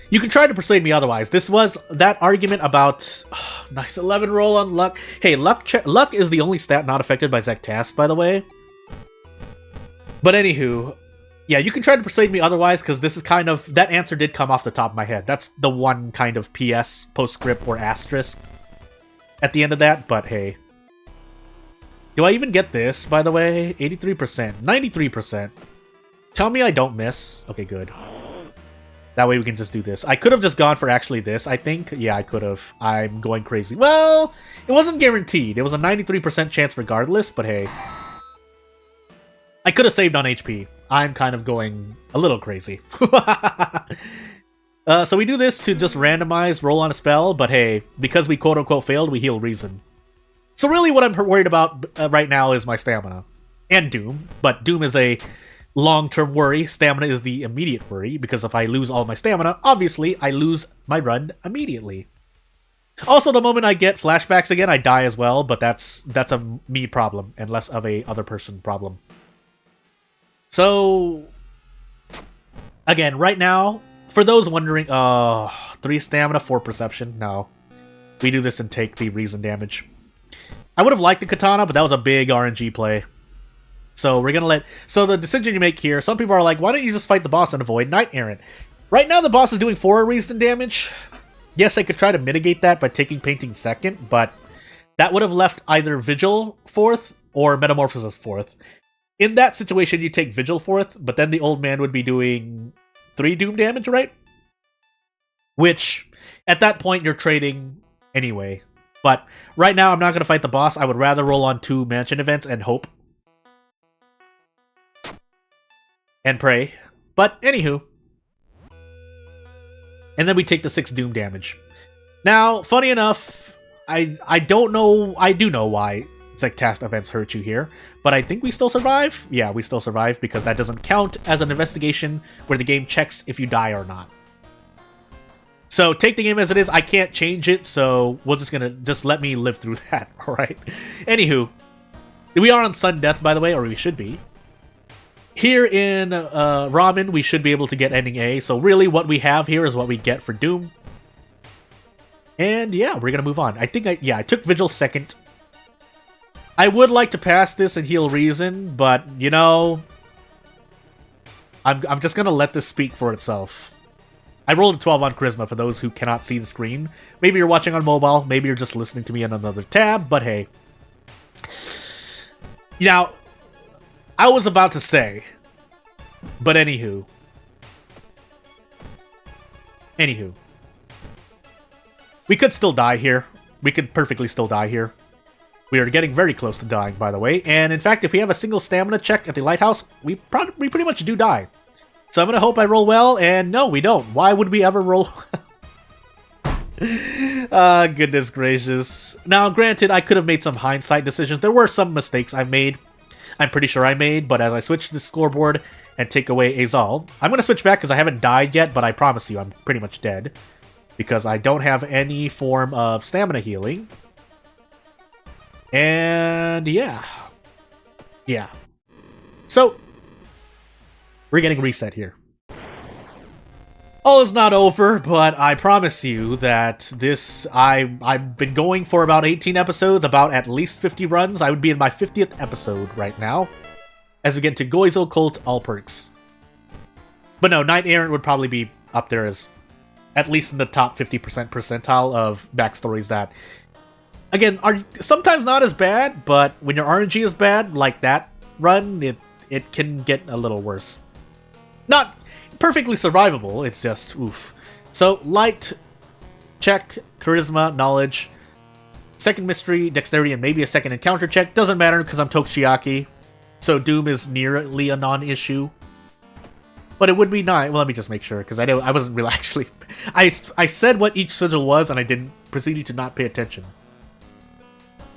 You can try to persuade me otherwise. This was that argument about... nice 11 roll on luck. Hey, luck is the only stat not affected by Zektas, by the way. But anywho, yeah, you can try to persuade me otherwise, because this is kind of... That answer did come off the top of my head. That's the one kind of PS, postscript, or asterisk at the end of that, but hey. Do I even get this, by the way? 83%. 93%. Tell me I don't miss. Okay, good. That way we can just do this. I could have just gone for actually this, I think. Yeah, I could have. I'm going crazy. Well, it wasn't guaranteed. It was a 93% chance regardless, but hey. I could have saved on HP. I'm kind of going a little crazy. So we do this to just randomize, roll on a spell, but hey, because we quote-unquote failed, we heal Reason. So really what I'm worried about right now is my stamina. And Doom. But Doom is a long-term worry. Stamina is the immediate worry, because if I lose all my stamina, obviously I lose my run immediately. Also, the moment I get flashbacks again, I die as well, but that's a me problem, and less of a other person problem. So, again, right now, for those wondering, 3 stamina, 4 perception, no. We do this and take the Reason damage. I would have liked the Katana, but that was a big RNG play. So we're gonna let... So the decision you make here, some people are like, why don't you just fight the boss and avoid Knight Errant? Right now the boss is doing 4 Reason damage. Yes, I could try to mitigate that by taking Painting second, but that would have left either Vigil 4th or Metamorphosis 4th. In that situation, you take Vigil 4th, but then the old man would be doing 3 Doom damage, right? Which, at that point, you're trading anyway. But right now, I'm not going to fight the boss. I would rather roll on 2 mansion events and hope. And pray. But, anywho. And then we take the 6 Doom damage. Now, funny enough, I don't know... I do know why Zektas events hurt you here. But I think we still survive? Yeah, we still survive, because that doesn't count as an investigation where the game checks if you die or not. So, take the game as it is. I can't change it, so we're just gonna... Just let me live through that, alright? Anywho. We are on sudden death, by the way, or we should be. Here in Ramen, we should be able to get ending A. So really what we have here is what we get for Doom. And yeah, we're going to move on. I think I took Vigil second. I would like to pass this and heal Reason, but you know, I'm just going to let this speak for itself. I rolled a 12 on Charisma for those who cannot see the screen. Maybe you're watching on mobile, maybe you're just listening to me on another tab, but hey. Now, I was about to say, but anywho. We could still die here. We could perfectly still die here. We are getting very close to dying, by the way. And in fact, if we have a single stamina check at the lighthouse, we pretty much do die. So I'm going to hope I roll well, and no, we don't. Why would we ever roll? Goodness gracious. Now, granted, I could have made some hindsight decisions. There were some mistakes I made. I'm pretty sure I made, but as I switch to the scoreboard and take away Azal, I'm going to switch back because I haven't died yet, but I promise you I'm pretty much dead. Because I don't have any form of stamina healing. And yeah. Yeah. So, we're getting reset here. All is not over, but I promise you that this... I've been going for about 18 episodes, about at least 50 runs. I would be in my 50th episode right now. As we get to Goizel Cult All Perks. But no, Knight Errant would probably be up there as... at least in the top 50% percentile of backstories that... again, are sometimes not as bad, but when your RNG is bad, like that run, it can get a little worse. Not perfectly survivable, it's just oof. So, light, check, charisma, knowledge, second mystery, dexterity, and maybe a second encounter check. Doesn't matter because I'm Toshiaki, so Doom is nearly a non-issue. But it would be nice. Well, let me just make sure, because I wasn't really actually... I said what each sigil was, and I didn't proceed to not pay attention.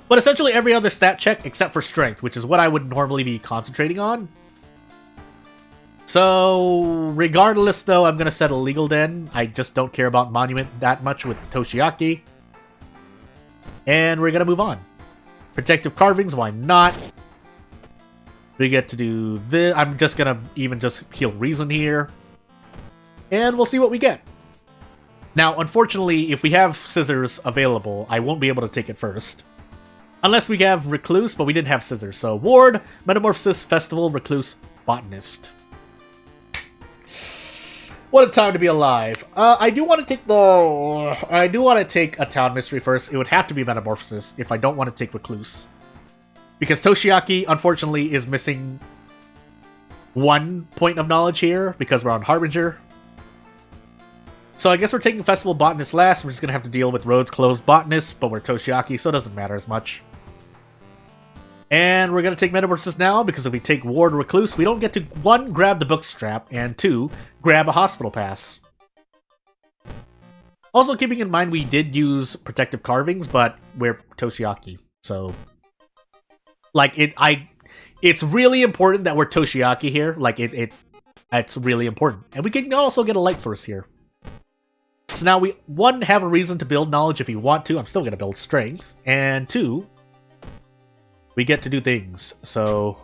But essentially every other stat check except for strength, which is what I would normally be concentrating on. So, regardless though, I'm going to set a legal den. I just don't care about Monument that much with Toshiaki. And we're going to move on. Protective Carvings, why not? We get to do this. I'm just going to even just heal Reason here. And we'll see what we get. Now, unfortunately, if we have Scissors available, I won't be able to take it first. Unless we have Recluse, but we didn't have Scissors. So, Ward, Metamorphosis, Festival, Recluse, Botanist. What a time to be alive. I do want to take a Town Mystery first. It would have to be Metamorphosis if I don't want to take Recluse. Because Toshiaki, unfortunately, is missing 1 point of knowledge here, because we're on Harbinger. So I guess we're taking Festival Botanist last. We're just going to have to deal with Roads Closed Botanist, but we're Toshiaki, so it doesn't matter as much. And we're going to take Metamorphosis now, because if we take Ward or Recluse, we don't get to, 1, grab the book strap, and 2, grab a hospital pass. Also, keeping in mind, we did use Protective Carvings, but we're Toshiaki, so... like, it's really important that we're Toshiaki here. Like, it's really important. And we can also get a light source here. So now we, 1, have a reason to build knowledge if you want to. I'm still going to build strength. And 2, we get to do things. So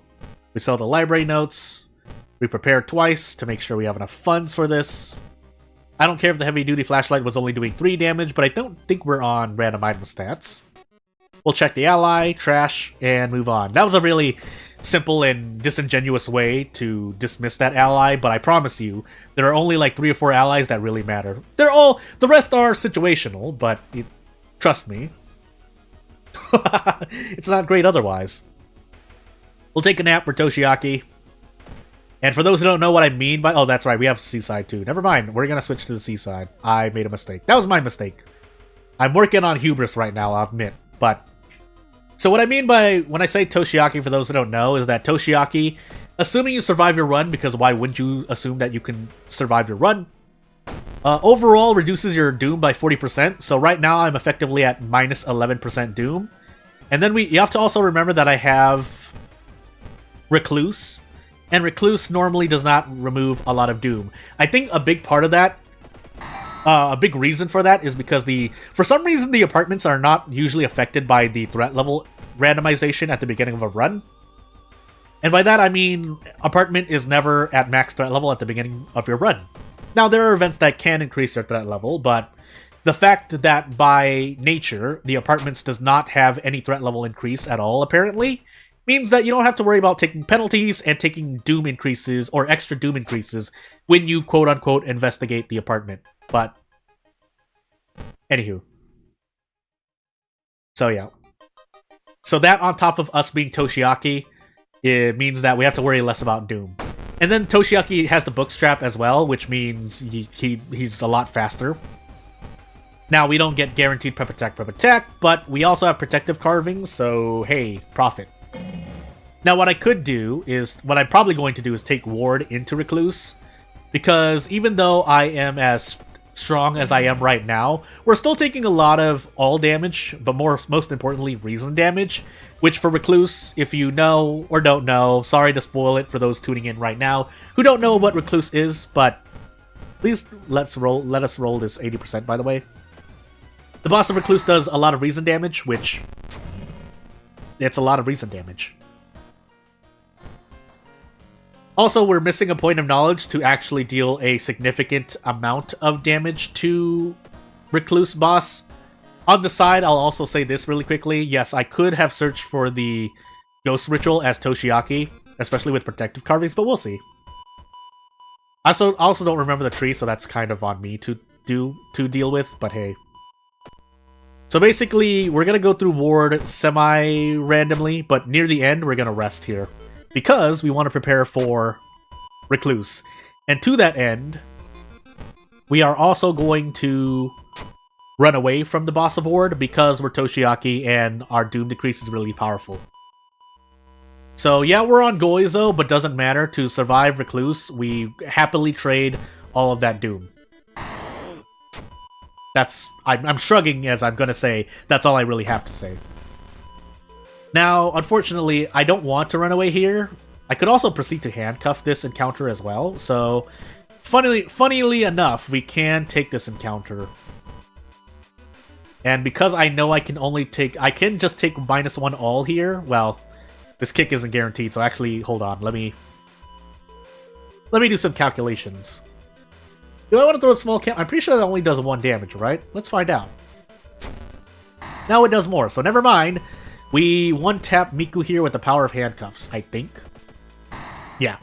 we sell the library notes. We prepare twice to make sure we have enough funds for this. I don't care if the heavy-duty flashlight was only doing 3 damage, but I don't think we're on random item stats. We'll check the ally, trash, and move on. That was a really simple and disingenuous way to dismiss that ally, but I promise you, there are only like 3 or 4 allies that really matter. The rest are situational, but trust me. It's not great otherwise. We'll take a nap for Toshiaki. And for those who don't know what I mean by... oh, that's right, we have Seaside too. Never mind, we're gonna switch to the Seaside. I made a mistake. That was my mistake. I'm working on hubris right now, I'll admit. But... so what I mean by when I say Toshiaki, for those who don't know, is that Toshiaki, assuming you survive your run, because why wouldn't you assume that you can survive your run, overall reduces your Doom by 40%. So right now I'm effectively at minus 11% Doom. And then you have to also remember that I have Recluse, and Recluse normally does not remove a lot of Doom. I think a big part of that, a big reason for that is because for some reason the apartments are not usually affected by the threat level randomization at the beginning of a run. And by that I mean apartment is never at max threat level at the beginning of your run. Now there are events that can increase their threat level, but the fact that by nature the apartments does not have any threat level increase at all apparently means that you don't have to worry about taking penalties and taking Doom increases or extra Doom increases when you quote-unquote investigate the apartment. But, anywho. So yeah. So that on top of us being Toshiaki, it means that we have to worry less about Doom. And then Toshiaki has the book strap as well, which means he's a lot faster. Now, we don't get guaranteed prep attack, but we also have protective carvings, so hey, profit. Now, what I could do is, what I'm probably going to do is take Ward into Recluse, because even though I am as strong as I am right now, we're still taking a lot of all damage, but most importantly, reason damage, which for Recluse, if you know or don't know, sorry to spoil it for those tuning in right now who don't know what Recluse is, but please let us roll this 80%, by the way. The boss of Recluse does a lot of reason damage, which it's a lot of reason damage. Also, we're missing a point of knowledge to actually deal a significant amount of damage to Recluse boss. On the side, I'll also say this really quickly. Yes, I could have searched for the Ghost Ritual as Toshiaki, especially with protective carvings, but we'll see. I also don't remember the tree, so that's kind of on me to deal with, but hey. So basically, we're going to go through Ward semi-randomly, but near the end, we're going to rest here. Because we want to prepare for Recluse. And to that end, we are also going to run away from the boss of Ward because we're Toshiaki and our Doom Decrease is really powerful. So yeah, we're on Goizo, but doesn't matter. To survive Recluse, we happily trade all of that Doom. I'm shrugging as I'm gonna say, that's all I really have to say. Now, unfortunately, I don't want to run away here. I could also proceed to handcuff this encounter as well, so funnily enough, we can take this encounter. And because I know I can just take -1 all here, well, this kick isn't guaranteed, so actually, hold on, let me do some calculations. Do I want to throw a small count? I'm pretty sure that only does 1 damage, right? Let's find out. Now it does more, so never mind. We one-tap Miku here with the power of handcuffs, I think. Yeah.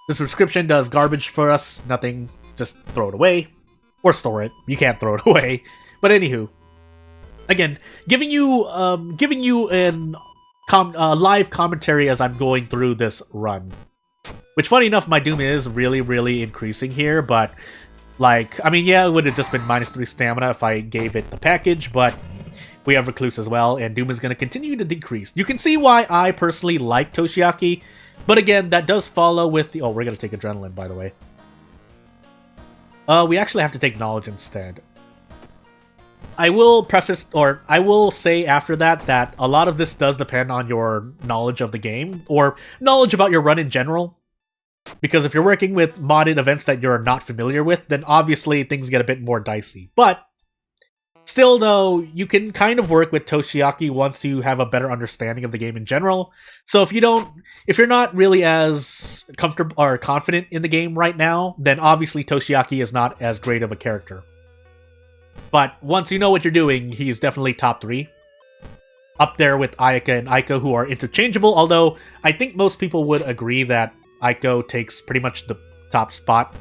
This prescription does garbage for us. Nothing. Just throw it away. Or store it. You can't throw it away. But anywho. Again, giving you a live commentary as I'm going through this run. Which, funny enough, my Doom is really, really increasing here, but, like, I mean, yeah, it would have just been -3 stamina if I gave it the package, but we have Recluse as well, and Doom is going to continue to decrease. You can see why I personally like Toshiaki, but again, that does follow with the... Oh, we're going to take Adrenaline, by the way. We actually have to take Knowledge instead. I will say after that a lot of this does depend on your knowledge of the game, or knowledge about your run in general. Because if you're working with modded events that you're not familiar with, then obviously things get a bit more dicey. But still, though, you can kind of work with Toshiaki once you have a better understanding of the game in general. So if you're not really as comfortable or confident in the game right now, then obviously Toshiaki is not as great of a character. But once you know what you're doing, he's definitely top 3. Up there with Ayaka and Aiko, who are interchangeable, although I think most people would agree that Aiko takes pretty much the top spot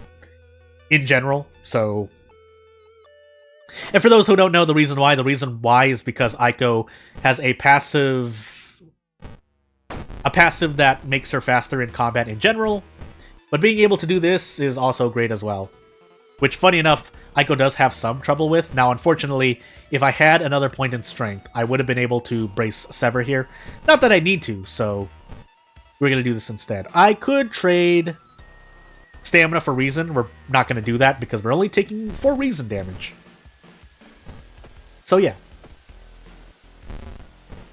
in general, so... And for those who don't know the reason why is because Aiko has a passive that makes her faster in combat in general, but being able to do this is also great as well. Which, funny enough, Aiko does have some trouble with. Now, unfortunately, if I had another point in strength, I would have been able to brace Sever here. Not that I need to, so we're going to do this instead. I could trade stamina for reason. We're not going to do that because we're only taking 4 reason damage. So yeah.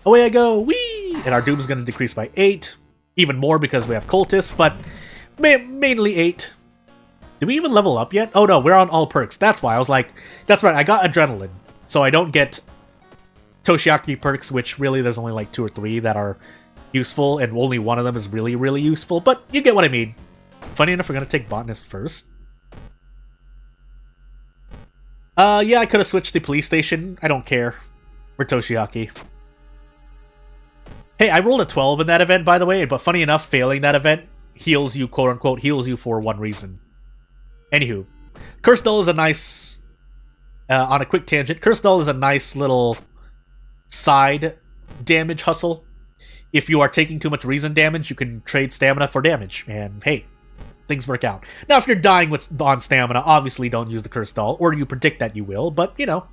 Away I go, whee! And our Doom's going to decrease by 8. Even more because we have Cultist, but mainly 8. Did we even level up yet? Oh no, we're on all perks. That's why. I was like, that's right, I got Adrenaline. So I don't get Toshiaki perks, which really there's only like 2 or 3 that are useful, and only one of them is really, really useful, but you get what I mean. Funny enough, we're going to take Botanist first. Yeah, I could have switched to Police Station. I don't care. We're Toshiaki. Hey, I rolled a 12 in that event, by the way, but funny enough, failing that event heals you, quote-unquote, heals you for 1 reason. Anywho, Curse Dull is a nice... on a quick tangent, Curse Dull is a nice little side damage hustle. If you are taking too much reason damage, you can trade stamina for damage, and hey, things work out. Now, if you're dying on stamina, obviously don't use the Curse Doll, or you predict that you will, but, you know,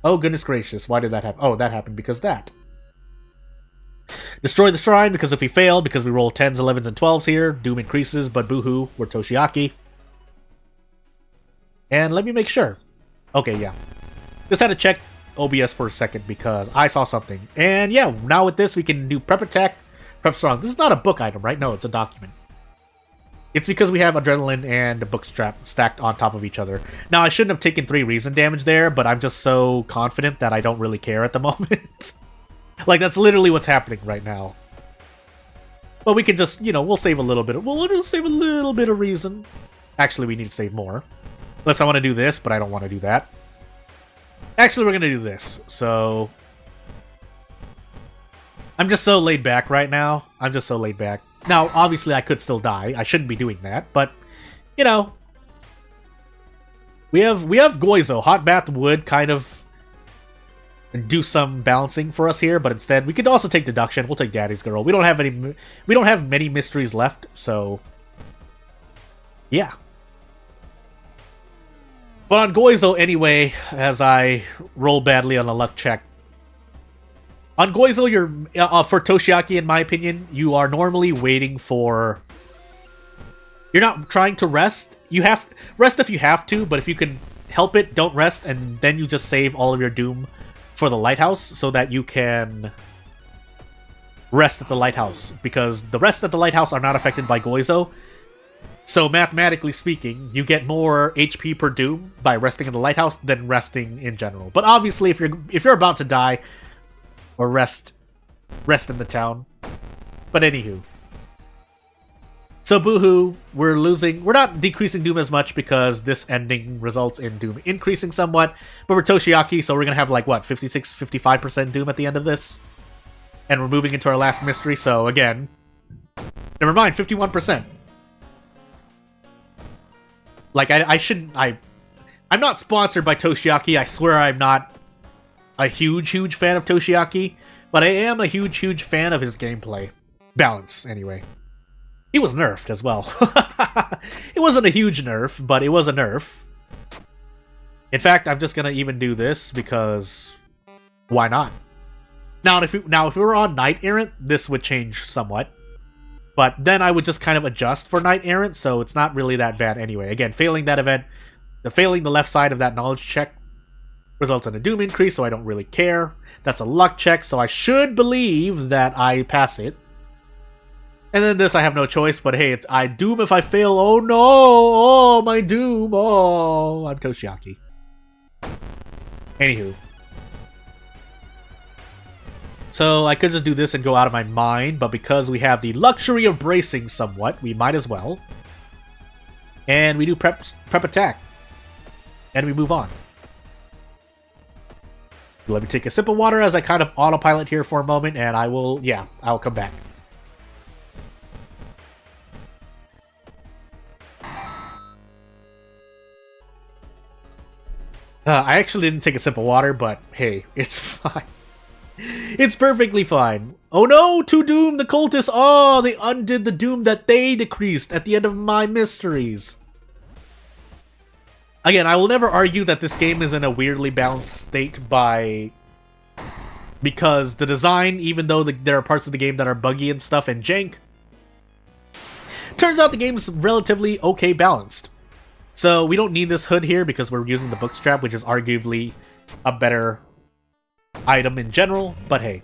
Oh, goodness gracious. Why did that happen? Oh, that happened because that. Destroy the shrine, because if we fail, because we roll 10s, 11s, and 12s here, Doom increases, but boohoo, we're Toshiaki. And let me make sure. Okay, yeah. Just had to check OBS for a second because I saw something. And yeah, now with this, we can do Prep Attack, Prep Strong. This is not a book item, right? No, it's a document. It's because we have Adrenaline and a Book Strap stacked on top of each other. Now, I shouldn't have taken 3 reason damage there, but I'm just so confident that I don't really care at the moment. Like, that's literally what's happening right now. But we can just, you know, we'll save a little bit. We'll save a little bit of reason. Actually, we need to save more. Unless I want to do this, but I don't want to do that. Actually, we're going to do this. So, I'm just so laid back right now. I'm just so laid back. Now, obviously, I could still die. I shouldn't be doing that, but, you know. We have Goizo. Hot Bath would kind of do some balancing for us here, but instead, we could also take Deduction. We'll take Daddy's Girl. We don't have many mysteries left, so yeah. But on Goizo anyway, as I roll badly on a luck check. On Goizo, you're for Toshiaki, in my opinion, you are normally waiting for. You're not trying to rest. You have rest if you have to, but if you can help it, don't rest, and then you just save all of your doom for the lighthouse so that you can rest at the lighthouse, because the rest at the lighthouse are not affected by Goizo. So mathematically speaking, you get more HP per doom by resting in the lighthouse than resting in general. But obviously, if you're about to die, or rest in the town. But anywho. So boohoo, we're not decreasing doom as much because this ending results in doom increasing somewhat. But we're Toshiaki, so we're gonna have like, what, 56, 55% doom at the end of this? And we're moving into our last mystery, so again, never mind, 51%. Like, I'm not sponsored by Toshiaki. I swear I'm not a huge fan of Toshiaki, but I am a huge fan of his gameplay. Balance, anyway. He was nerfed as well. It wasn't a huge nerf, but it was a nerf. In fact, I'm just gonna even do this because why not? Now, if we were on Knight Errant, this would change somewhat. But then I would just kind of adjust for Knight Errant, so it's not really that bad anyway. Again, failing that event, failing the left side of that knowledge check results in a doom increase, so I don't really care. That's a luck check, so I should believe that I pass it. And then this, I have no choice, but hey, I doom if I fail. Oh no! Oh, my doom! Oh, I'm Toshiaki. Anywho. So I could just do this and go out of my mind, but because we have the luxury of bracing somewhat, we might as well. And we do prep attack. And we move on. Let me take a sip of water as I kind of autopilot here for a moment, and I'll come back. I actually didn't take a sip of water, but hey, it's fine. It's perfectly fine. Oh no, to doom the cultists! Oh, they undid the doom that they decreased at the end of my mysteries. Again, I will never argue that this game is in a weirdly balanced state because the design, even though there are parts of the game that are buggy and stuff and jank, turns out the game's relatively okay balanced. So we don't need this hood here because we're using the book strap, which is arguably a better item in general, but hey.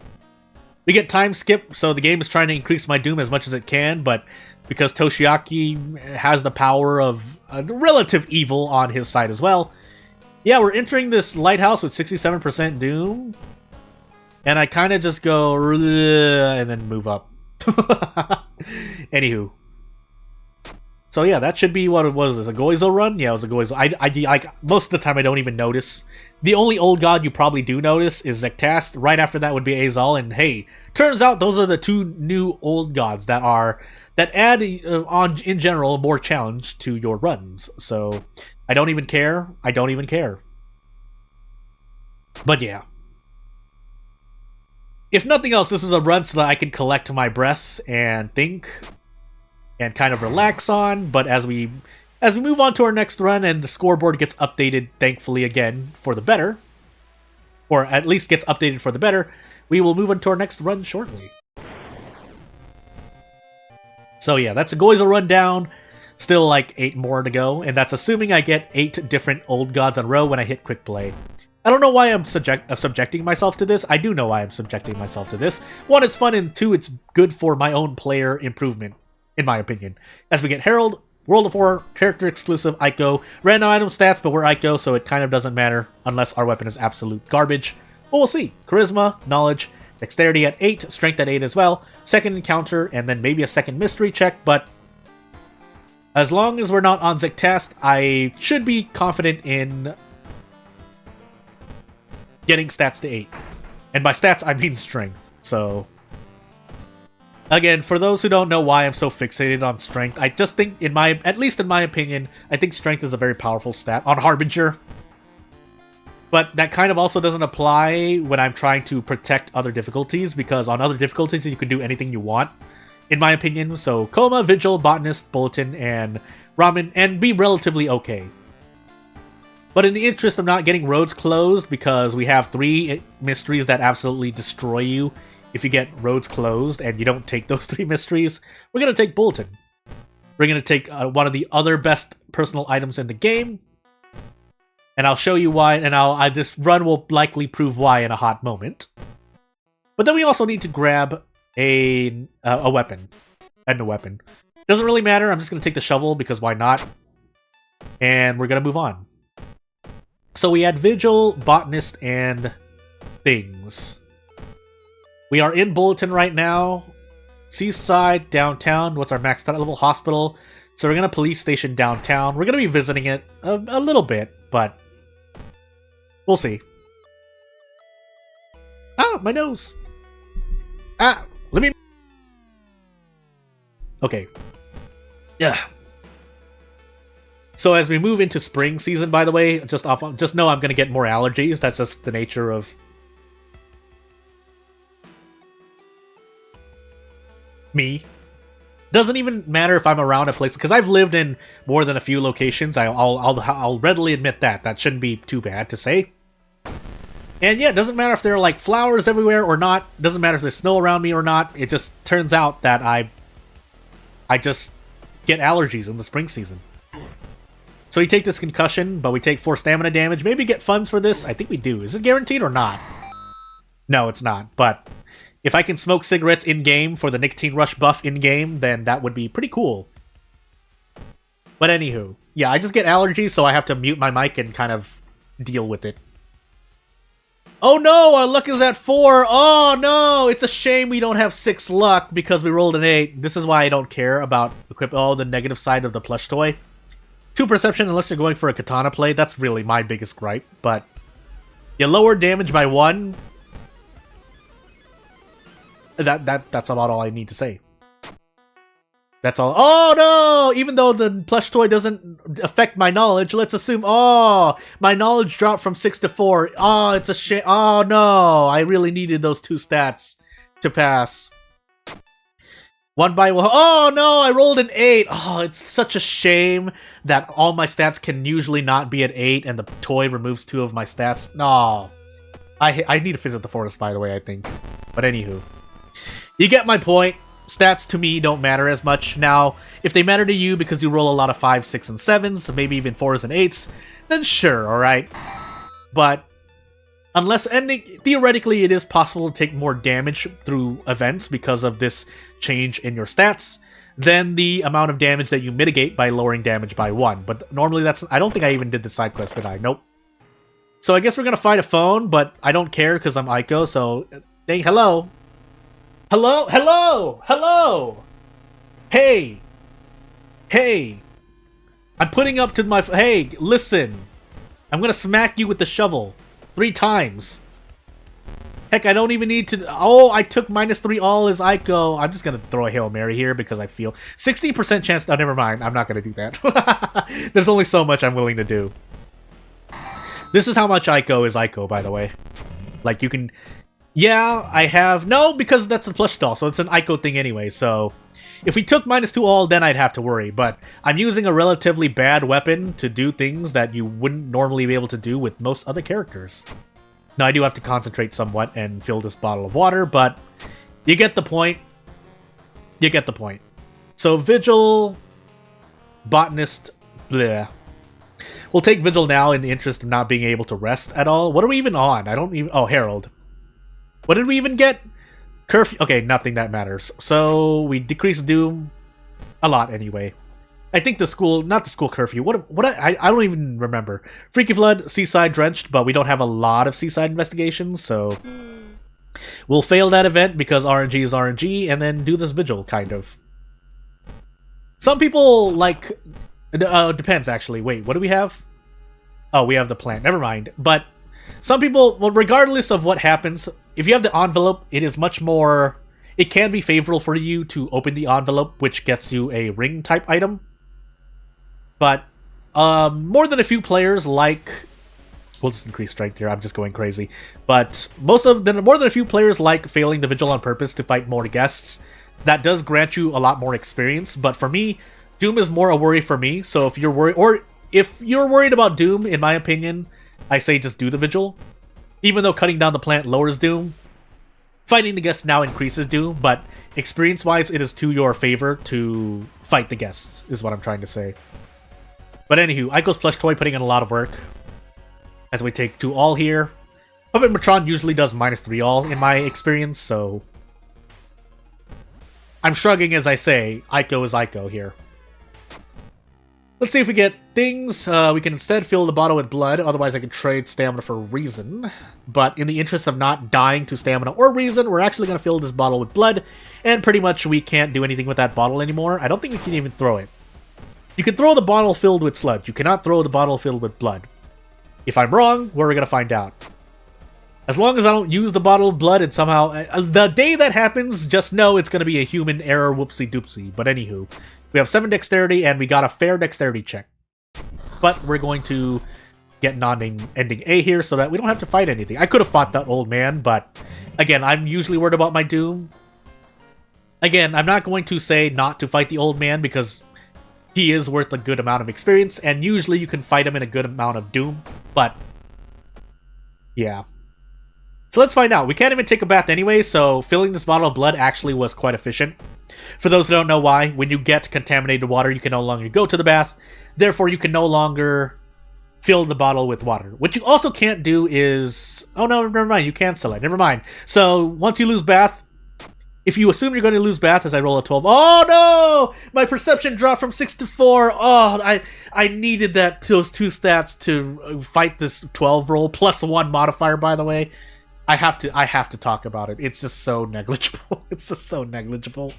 We get time skip, so the game is trying to increase my doom as much as it can, but because Toshiaki has the power of relative evil on his side as well, yeah, we're entering this lighthouse with 67% doom, and I kind of just go and then move up. Anywho. So yeah, that should be what it was. Is a Goizo run? Yeah, it was a Goizo. I most of the time I don't even notice. The only old god you probably do notice is Zektast. Right after that would be Azal, and hey, turns out those are the 2 new old gods that add on in general more challenge to your runs. So I don't even care. I don't even care. But yeah. If nothing else, this is a run so that I can collect my breath and think and kind of relax on, but as we move on to our next run and the scoreboard gets updated, thankfully again, for the better, or at least gets updated for the better, we will move on to our next run shortly. So yeah, that's a Goiza rundown. Still like 8 more to go, and that's assuming I get 8 different old gods in a row when I hit quick play. I don't know why I'm subjecting myself to this. I do know why I'm subjecting myself to this. 1, it's fun, and 2, it's good for my own player improvement, in my opinion. As we get Herald, World of War, character exclusive, Ico, random item stats, but we're Ico, so it kind of doesn't matter unless our weapon is absolute garbage. But we'll see. Charisma, knowledge, dexterity at 8, strength at 8 as well, second encounter, and then maybe a second mystery check, but as long as we're not on Zik test, I should be confident in getting stats to 8. And by stats, I mean strength. So, again, for those who don't know why I'm so fixated on strength, I just think, at least in my opinion, I think strength is a very powerful stat on Harbinger. But that kind of also doesn't apply when I'm trying to protect other difficulties, because on other difficulties, you can do anything you want, in my opinion. So Coma, Vigil, Botanist, Bulletin, and Ramen, and be relatively okay. But in the interest of not getting roads closed, because we have 3 mysteries that absolutely destroy you if you get roads closed and you don't take those 3 mysteries, we're going to take Bulletin. We're going to take one of the other best personal items in the game, and I'll show you why, and this run will likely prove why in a hot moment. But then we also need to grab a weapon. And a weapon. Doesn't really matter, I'm just going to take the shovel, because why not? And we're going to move on. So we had Vigil, Botanist, and things. We are in Bulletin right now. Seaside, downtown. What's our max threat level? Hospital. So we're going to police station downtown. We're going to be visiting it a little bit, but we'll see. Ah, my nose. Ah, let me... Okay. Yeah. So as we move into spring season, by the way, just know I'm going to get more allergies. That's just the nature of me. Doesn't even matter if I'm around a place, because I've lived in more than a few locations. I'll readily admit that. That shouldn't be too bad to say. And yeah, it doesn't matter if there are like flowers everywhere or not. It doesn't matter if there's snow around me or not. It just turns out that I just get allergies in the spring season. So we take this concussion, but we take 4 stamina damage. Maybe get funds for this? I think we do. Is it guaranteed or not? No, it's not. But if I can smoke cigarettes in-game for the nicotine rush buff in-game, then that would be pretty cool. But anywho, yeah, I just get allergies, so I have to mute my mic and kind of deal with it. Oh no, our luck is at 4. Oh no, it's a shame we don't have 6 luck because we rolled an 8. This is why I don't care about the negative side of the plush toy. 2 perception unless you're going for a katana play. That's really my biggest gripe. But you lower damage by 1. That's about all I need to say. That's all. Oh no! Even though the plush toy doesn't affect my knowledge, let's assume. Oh, my knowledge dropped from 6 to 4. Oh, it's a shame. Oh no! I really needed those 2 stats to pass. 1 by 1. Oh no! I rolled an 8. Oh, it's such a shame that all my stats can usually not be at 8, and the toy removes 2 of my stats. No, I need to visit the forest, by the way. I think, but anywho, you get my point. Stats to me don't matter as much. Now, if they matter to you because you roll a lot of 5s, 6s, and 7s, maybe even 4s and 8s, then sure, alright? But unless theoretically it is possible to take more damage through events because of this change in your stats than the amount of damage that you mitigate by lowering damage by 1. But normally I don't think I even did the side quest, did I? Nope. So I guess we're gonna fight a phone, but I don't care because I'm Ico, so hey, hello. Hello? Hello? Hello? Hey. Hey. I'm putting up to my... Hey, listen. I'm gonna smack you with the shovel. 3 times. Heck, I don't even need to... Oh, I took -3 all as Ico. I'm just gonna throw a Hail Mary here because I feel... 60% chance... Oh, never mind. I'm not gonna do that. There's only so much I'm willing to do. This is how much Ico is Ico, by the way. Like, you can... Yeah, I have... No, because that's a plush doll, so it's an Ico thing anyway, so... If we took -2 all, then I'd have to worry, but I'm using a relatively bad weapon to do things that you wouldn't normally be able to do with most other characters. Now, I do have to concentrate somewhat and fill this bottle of water, but you get the point. You get the point. So, Vigil, Botanist, bleh. We'll take Vigil now in the interest of not being able to rest at all. What are we even on? I don't even... Oh, Herald. What did we even get? Curfew. Okay, nothing that matters. So, we decrease Doom a lot anyway. I think the school... Not the school curfew. I don't even remember. Freaky Flood, Seaside Drenched, but we don't have a lot of Seaside investigations, so... We'll fail that event because RNG is RNG, and then do this Vigil, kind of. Some people, like... depends, actually. Wait, what do we have? Oh, we have the plant. Never mind. But some people... Well, regardless of what happens, if you have the envelope, it is much more... It can be favorable for you to open the envelope, which gets you a ring-type item. But more than a few players like... We'll just increase strength here. I'm just going crazy. But more than a few players like failing the Vigil on purpose to fight more guests. That does grant you a lot more experience. But for me, Doom is more a worry for me. So if you're worried, or if you're worried about Doom, in my opinion, I say just do the Vigil. Even though cutting down the plant lowers Doom, fighting the guests now increases Doom. But experience-wise, it is to your favor to fight the guests, is what I'm trying to say. But anywho, Aiko's plush toy putting in a lot of work. As we take 2 all here. Puppet Matron usually does -3 all in my experience, so... I'm shrugging as I say, Aiko is Aiko here. Let's see if we get things. We can instead fill the bottle with blood, otherwise I can trade stamina for reason. But in the interest of not dying to stamina or reason, we're actually going to fill this bottle with blood, and pretty much we can't do anything with that bottle anymore. I don't think we can even throw it. You can throw the bottle filled with sludge. You cannot throw the bottle filled with blood. If I'm wrong, we're going to find out. As long as I don't use the bottle of blood and somehow... the day that happens, just know it's going to be a human error whoopsie-doopsie. But anywho, we have 7 dexterity and we got a fair dexterity check. But we're going to get non-ending A here so that we don't have to fight anything. I could have fought that old man, but again, I'm usually worried about my Doom. Again, I'm not going to say not to fight the old man because... He is worth a good amount of experience, and usually you can fight him in a good amount of Doom, but... Yeah. So let's find out. We can't even take a bath anyway, so filling this bottle of blood actually was quite efficient. For those who don't know why, when you get contaminated water, you can no longer go to the bath. Therefore, you can no longer fill the bottle with water. What you also can't do is... Oh no, never mind, you cancel it. Never mind. So, once you lose bath, if you assume you're going to lose bath as I roll a 12... Oh no! My perception dropped from 6 to 4. Oh, I needed those 2 stats to fight this 12 roll, plus 1 modifier, by the way. I have to talk about it. It's just so negligible. It's just so negligible.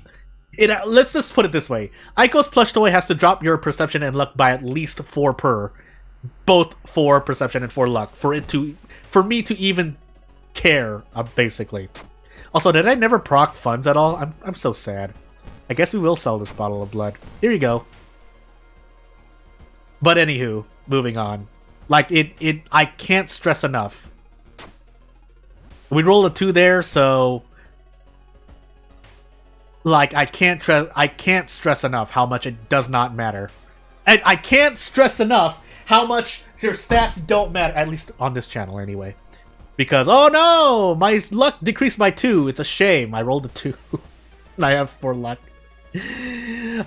Let's just put it this way. Aiko's plush toy has to drop your perception and luck by at least 4 per. Both 4 perception and 4 luck. For me to even care, basically. Also, did I never proc funds at all? I'm so sad. I guess we will sell this bottle of blood. Here you go. But anywho, moving on. Like, I can't stress enough. We rolled a 2 there, so... Like, I can't stress enough how much it does not matter. And I can't stress enough how much your stats don't matter. At least on this channel, anyway. Because, oh no! My luck decreased by 2. It's a shame. I rolled a 2. And I have 4 luck.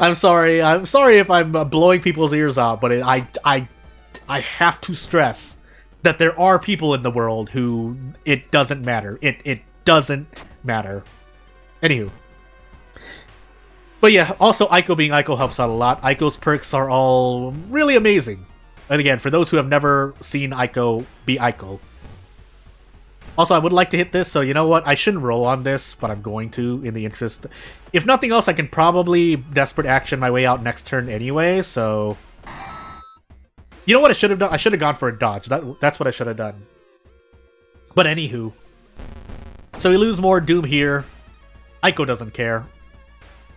I'm sorry. I'm sorry if I'm blowing people's ears out, but I have to stress that there are people in the world who it doesn't matter. It doesn't matter. Anywho. But yeah, also Aiko being Aiko helps out a lot. Aiko's perks are all really amazing. And again, for those who have never seen Aiko be Aiko. Also, I would like to hit this, so you know what? I shouldn't roll on this, but I'm going to, in the interest. If nothing else, I can probably Desperate Action my way out next turn anyway, so... You know what I should have done? I should have gone for a dodge. That's what I should have done. But anywho. So we lose more Doom here. Aiko doesn't care.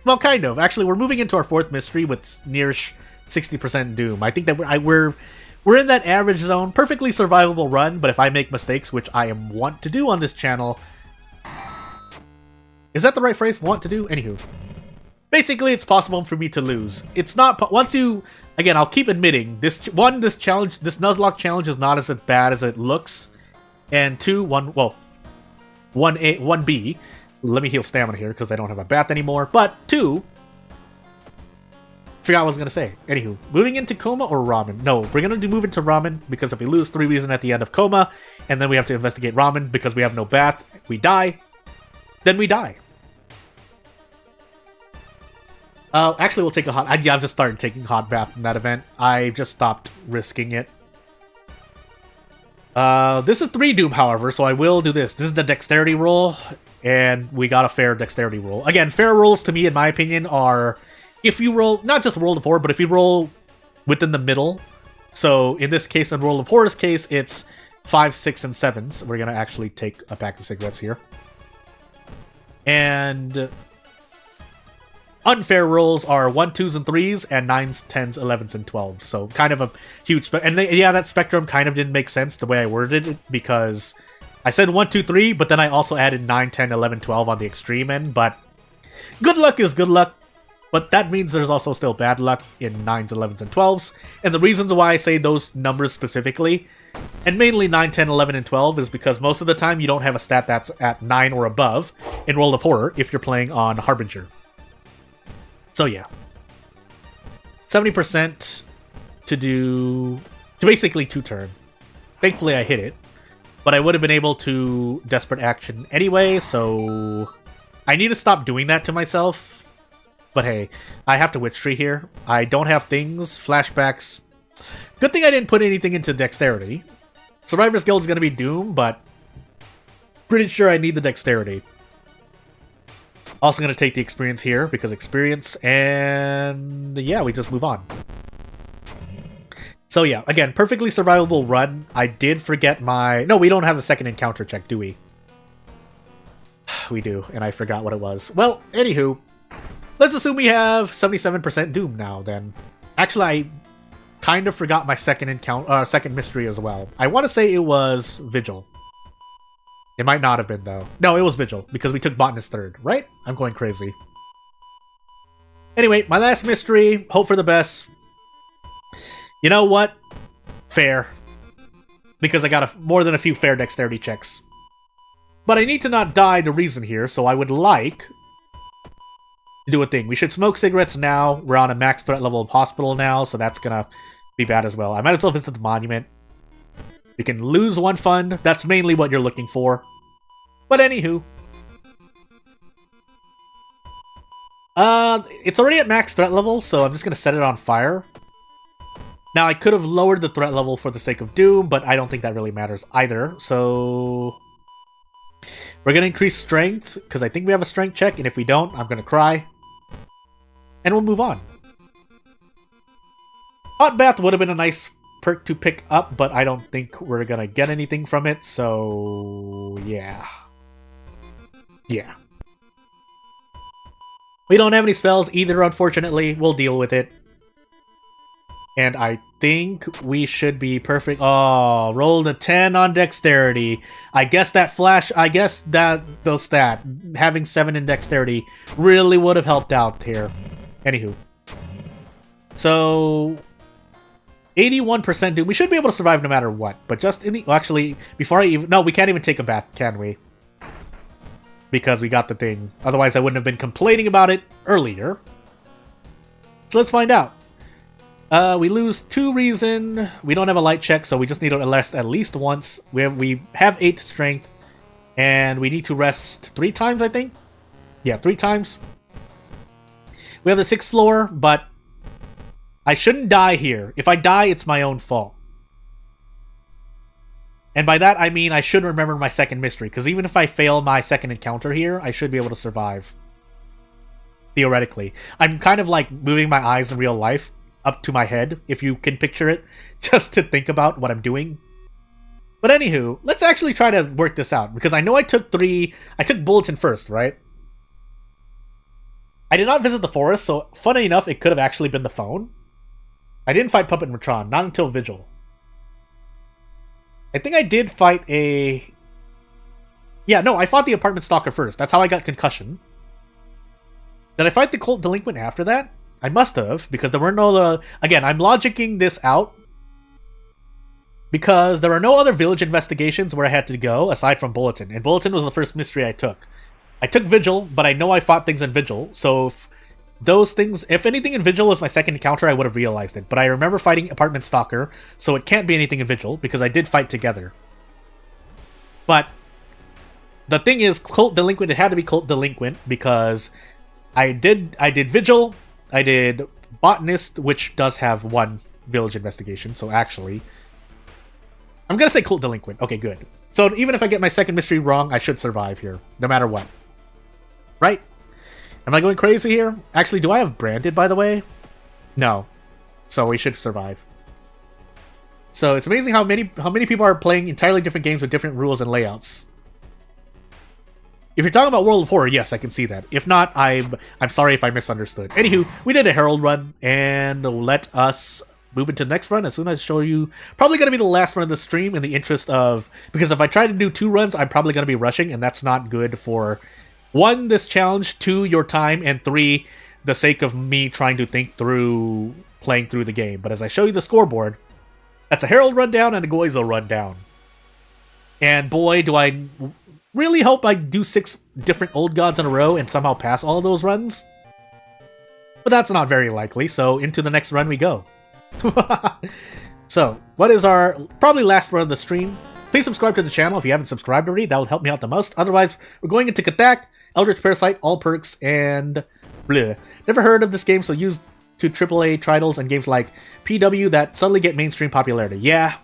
Well, kind of. Actually, we're moving into our 4th mystery with near 60% Doom. I think that we're in that average zone. Perfectly survivable run, but if I make mistakes, which I am want to do on this channel... Is that the right phrase? Want to do? Anywho. Basically, it's possible for me to lose. It's not... Once you... Again, I'll keep admitting, this Nuzlocke challenge is not as bad as it looks. And 2, 1, well, 1A, 1B. Let me heal stamina here because I don't have a bath anymore. But 2, forgot what I was going to say. Anywho, moving into coma or ramen? No, we're going to move into ramen because if we lose 3 reason at the end of coma, and then we have to investigate ramen because we have no bath, we die, then we die. Actually, we'll take a hot... Yeah, I've just started taking hot bath in that event. I just stopped risking it. This is 3 Doom, however, so I will do this. This is the dexterity roll, and we got a fair dexterity roll. Again, fair rolls to me, in my opinion, are if you roll, not just roll of 4, but if you roll within the middle. So in this case, in Roll of Horror's case, it's 5, 6, and 7s. We're gonna actually take a pack of cigarettes here. And unfair rolls are 1, 2s, and 3s, and 9s, 10s, 11s, and 12s. So kind of a huge and yeah, that spectrum kind of didn't make sense the way I worded it, because I said 1, 2, 3, but then I also added 9, 10, 11, 12 on the extreme end. But good luck is good luck. But that means there's also still bad luck in 9s, 11s, and 12s. And the reasons why I say those numbers specifically, and mainly 9, 10, 11, and 12, is because most of the time you don't have a stat that's at 9 or above in Roll of Horror if you're playing on Harbinger. So yeah. 70% to basically 2 turn. Thankfully I hit it. But I would have been able to Desperate Action anyway, so I need to stop doing that to myself. But hey, I have to Witch Tree here. I don't have things, flashbacks. Good thing I didn't put anything into Dexterity. Survivor's Guild is going to be Doom, but pretty sure I need the Dexterity. Also going to take the experience here, because experience, and yeah, we just move on. So yeah, again, perfectly survivable run. I did forget my... No, we don't have the second encounter check, do we? We do, and I forgot what it was. Well, anywho, let's assume we have 77% Doom now, then. Actually, I kind of forgot my second mystery as well. I want to say it was Vigil. It might not have been, though. No, it was Vigil, because we took Botanist 3rd, right? I'm going crazy. Anyway, my last mystery, hope for the best. You know what? Fair. Because I got more than a few fair dexterity checks. But I need to not die to reason here, so I would like to do a thing. We should smoke cigarettes now. We're on a max threat level of hospital now, so that's gonna be bad as well. I might as well visit the monument. We can lose 1 fund. That's mainly what you're looking for. But anywho. It's already at max threat level, so I'm just gonna set it on fire. Now, I could have lowered the threat level for the sake of Doom, but I don't think that really matters either. So we're gonna increase strength, because I think we have a strength check, and if we don't, I'm gonna cry. And we'll move on. Hot Bath would have been a nice perk to pick up, but I don't think we're gonna get anything from it, so yeah. Yeah. We don't have any spells either, unfortunately. We'll deal with it. And I think we should be perfect. Oh, rolled a 10 on dexterity. I guess that those stat, having 7 in dexterity, really would have helped out here. Anywho. So 81% Doom. We should be able to survive no matter what. But just in the... Well, actually, before I even... No, we can't even take a bath, can we? Because we got the thing. Otherwise, I wouldn't have been complaining about it earlier. So let's find out. We lose 2 reason. We don't have a light check, so we just need to rest at least once. We have 8 strength. And we need to rest 3 times, I think? Yeah, 3 times. We have the 6th floor, but I shouldn't die here. If I die, it's my own fault. And by that, I mean I should remember my second mystery, because even if I fail my second encounter here, I should be able to survive. Theoretically. I'm kind of like moving my eyes in real life up to my head, if you can picture it, just to think about what I'm doing. But anywho, let's actually try to work this out, because I know I took Bulletin first, right? I did not visit the forest, so funny enough, it could have actually been the phone. I didn't fight Puppet and Matron, not until Vigil. I think I did fight a... Yeah, no, I fought the Apartment Stalker first. That's how I got concussion. Did I fight the Cult Delinquent after that? I must have, because there were no... Again, I'm logicking this out. because there are no other village investigations where I had to go aside from Bulletin, and Bulletin was the first mystery I took. I took Vigil, but I know I fought things in Vigil, so if those things, if anything in Vigil was my second encounter, I would have realized it. But I remember fighting Apartment Stalker, so it can't be anything in Vigil, because I did fight together. But the thing is, Cult Delinquent, it had to be Cult Delinquent, because I did Vigil, I did Botanist, which does have one village investigation, so actually I'm gonna say Cult Delinquent. Okay, good. So even if I get my second mystery wrong, I should survive here, no matter what. Right? Am I going crazy here? Actually, do I have Branded, by the way? No. So we should survive. So it's amazing how many people are playing entirely different games with different rules and layouts. If you're talking about World of Horror, yes, I can see that. If not, I'm sorry if I misunderstood. Anywho, we did a Herald run, and let us move into the next run as soon as I show you. Probably going to be the last run of the stream in the interest of... Because if I try to do 2 runs, I'm probably going to be rushing, and that's not good for... 1, this challenge, 2, your time, and 3, the sake of me trying to think through playing through the game. But as I show you the scoreboard, that's a Herald rundown and a Goizo rundown. And boy, do I really hope I do 6 different old gods in a row and somehow pass all of those runs. But that's not very likely, so into the next run we go. So, what is our probably last run of the stream? Please subscribe to the channel if you haven't subscribed already. That would help me out the most. Otherwise, we're going into Kathak, Eldritch Parasite, All Perks, and bleh. Never heard of this game, so used to AAA titles and games like PW that suddenly get mainstream popularity. Yeah.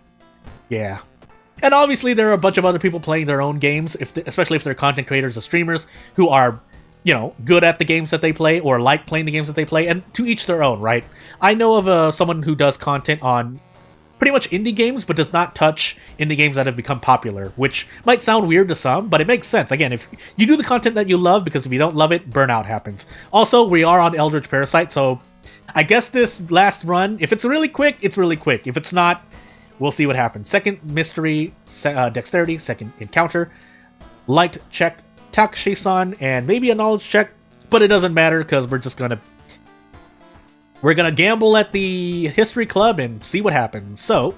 And obviously, there are a bunch of other people playing their own games, especially if they're content creators or streamers who are, you know, good at the games that they play or like playing the games that they play, and to each their own, right? I know of someone who does content on pretty much indie games, but does not touch indie games that have become popular, which might sound weird to some, but it makes sense. Again, if you do the content that you love, because if you don't love it, burnout happens. Also, we are on Eldritch Parasite, so I guess this last run, if it's really quick, it's really quick. If it's not, we'll see what happens. Second mystery, dexterity, second encounter, light check, Takshisan, and maybe a knowledge check, but it doesn't matter because we're gonna gamble at the history club and see what happens. So,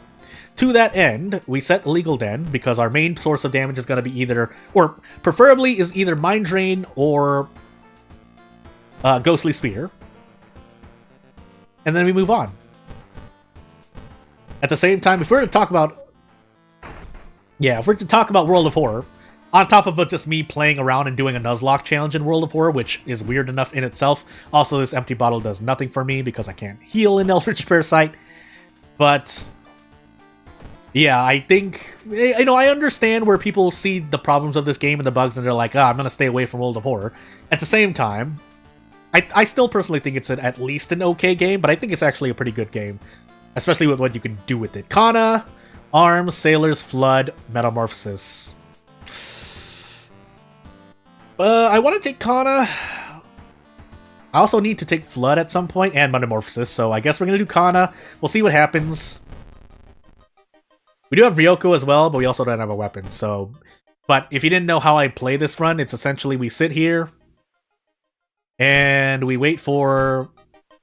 to that end, we set Illegal Den because our main source of damage is gonna be either, or preferably is either Mind Drain or Ghostly Spear. And then we move on. At the same time, if we're to talk about World of Horror, on top of just me playing around and doing a Nuzlocke challenge in World of Horror, which is weird enough in itself. Also, this empty bottle does nothing for me because I can't heal in Eldritch Parasite. But yeah, I think, you know, I understand where people see the problems of this game and the bugs, and they're like, I'm gonna stay away from World of Horror. At the same time, I still personally think it's at least an okay game, but I think it's actually a pretty good game, especially with what you can do with it. Kana, Arms, Sailors, Flood, Metamorphosis. I want to take Kana. I also need to take Flood at some point and Metamorphosis, so I guess we're going to do Kana. We'll see what happens. We do have Ryoko as well, but we also don't have a weapon, so... But if you didn't know how I play this run, it's essentially we sit here, and we wait for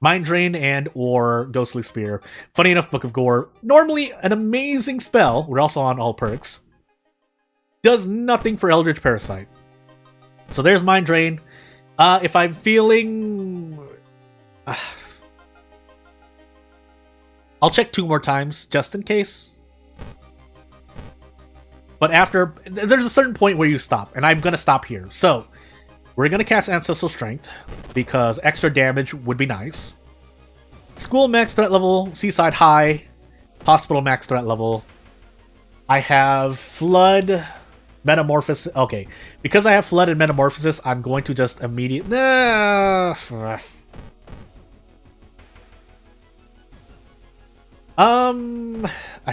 Mind Drain and or Ghostly Spear. Funny enough, Book of Gore, normally an amazing spell, we're also on all perks, does nothing for Eldritch Parasite. So there's Mind Drain. If I'm feeling... I'll check 2 more times, just in case. But after... There's a certain point where you stop, and I'm going to stop here. So, we're going to cast Ancestral Strength, because extra damage would be nice. School max threat level, Seaside high, Hospital max threat level. I have Flood... Metamorphosis. Okay, because I have Flood and Metamorphosis, I'm going to just immediately... I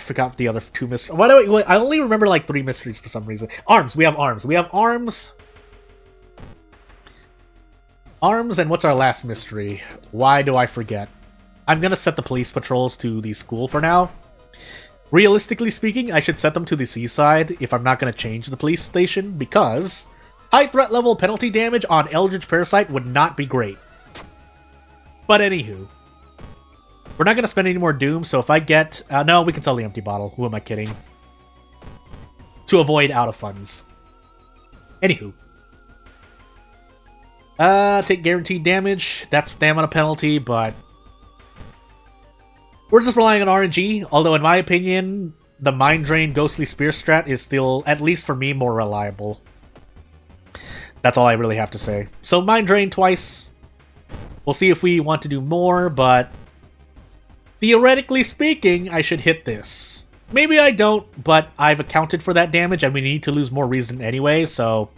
forgot the other 2 mysteries. Why do I only remember like 3 mysteries for some reason. Arms. We have Arms. We have Arms. Arms, and what's our last mystery? Why do I forget? I'm gonna set the police patrols to the school for now. Realistically speaking, I should set them to the seaside if I'm not going to change the police station, because high threat level penalty damage on Eldritch Parasite would not be great. But anywho. We're not going to spend any more Doom, so if I get... no, we can sell the empty bottle. Who am I kidding? To avoid out of funds. Anywho. Take guaranteed damage. That's stamina penalty, but... we're just relying on RNG, although in my opinion, the Mind Drain Ghostly Spear strat is still, at least for me, more reliable. That's all I really have to say. So Mind Drain twice. We'll see if we want to do more, but... theoretically speaking, I should hit this. Maybe I don't, but I've accounted for that damage, and we need to lose more reason anyway, so...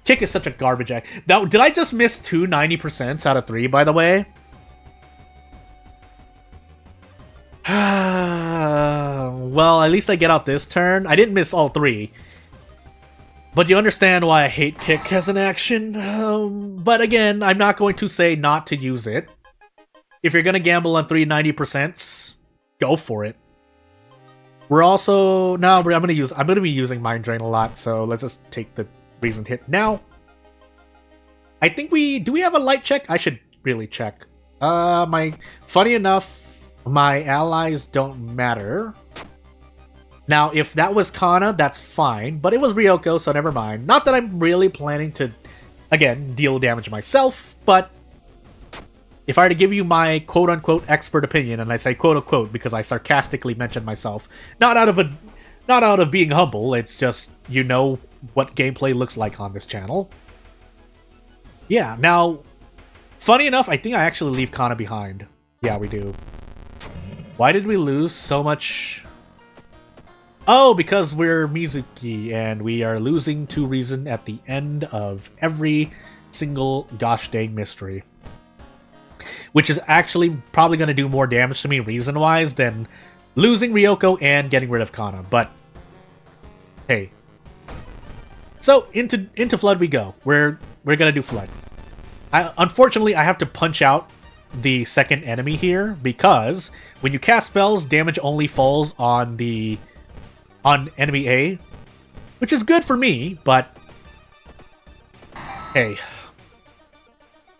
Kick is such a garbage act. Now, did I just miss 2 90% out of 3, by the way? Well, at least I get out this turn. I didn't miss all 3. But you understand why I hate Kick as an action. But again, I'm not going to say not to use it. If you're going to gamble on 3 90%, go for it. We're also... no, I'm going to be using Mind Drain a lot, so let's just take the reasoned hit now. I think do we have a light check? I should really check. Funny enough, my allies don't matter. Now, if that was Kana, that's fine, but it was Ryoko, so never mind. Not that I'm really planning to, again, deal damage myself, but if I were to give you my quote-unquote expert opinion, and I say quote-unquote because I sarcastically mentioned myself, not out of being humble, it's just, you know what gameplay looks like on this channel. Yeah, now, funny enough, I think I actually leave Kana behind. Yeah, we do. Why did we lose so much? Oh, because we're Mizuki, and we are losing 2 reason at the end of every single gosh dang mystery. Which is actually probably going to do more damage to me reason-wise than losing Ryoko and getting rid of Kana, but hey. So, into Flood we go. We're going to do Flood. Unfortunately, I have to punch out the second enemy here, because when you cast spells, damage only falls on enemy A, which is good for me, but hey.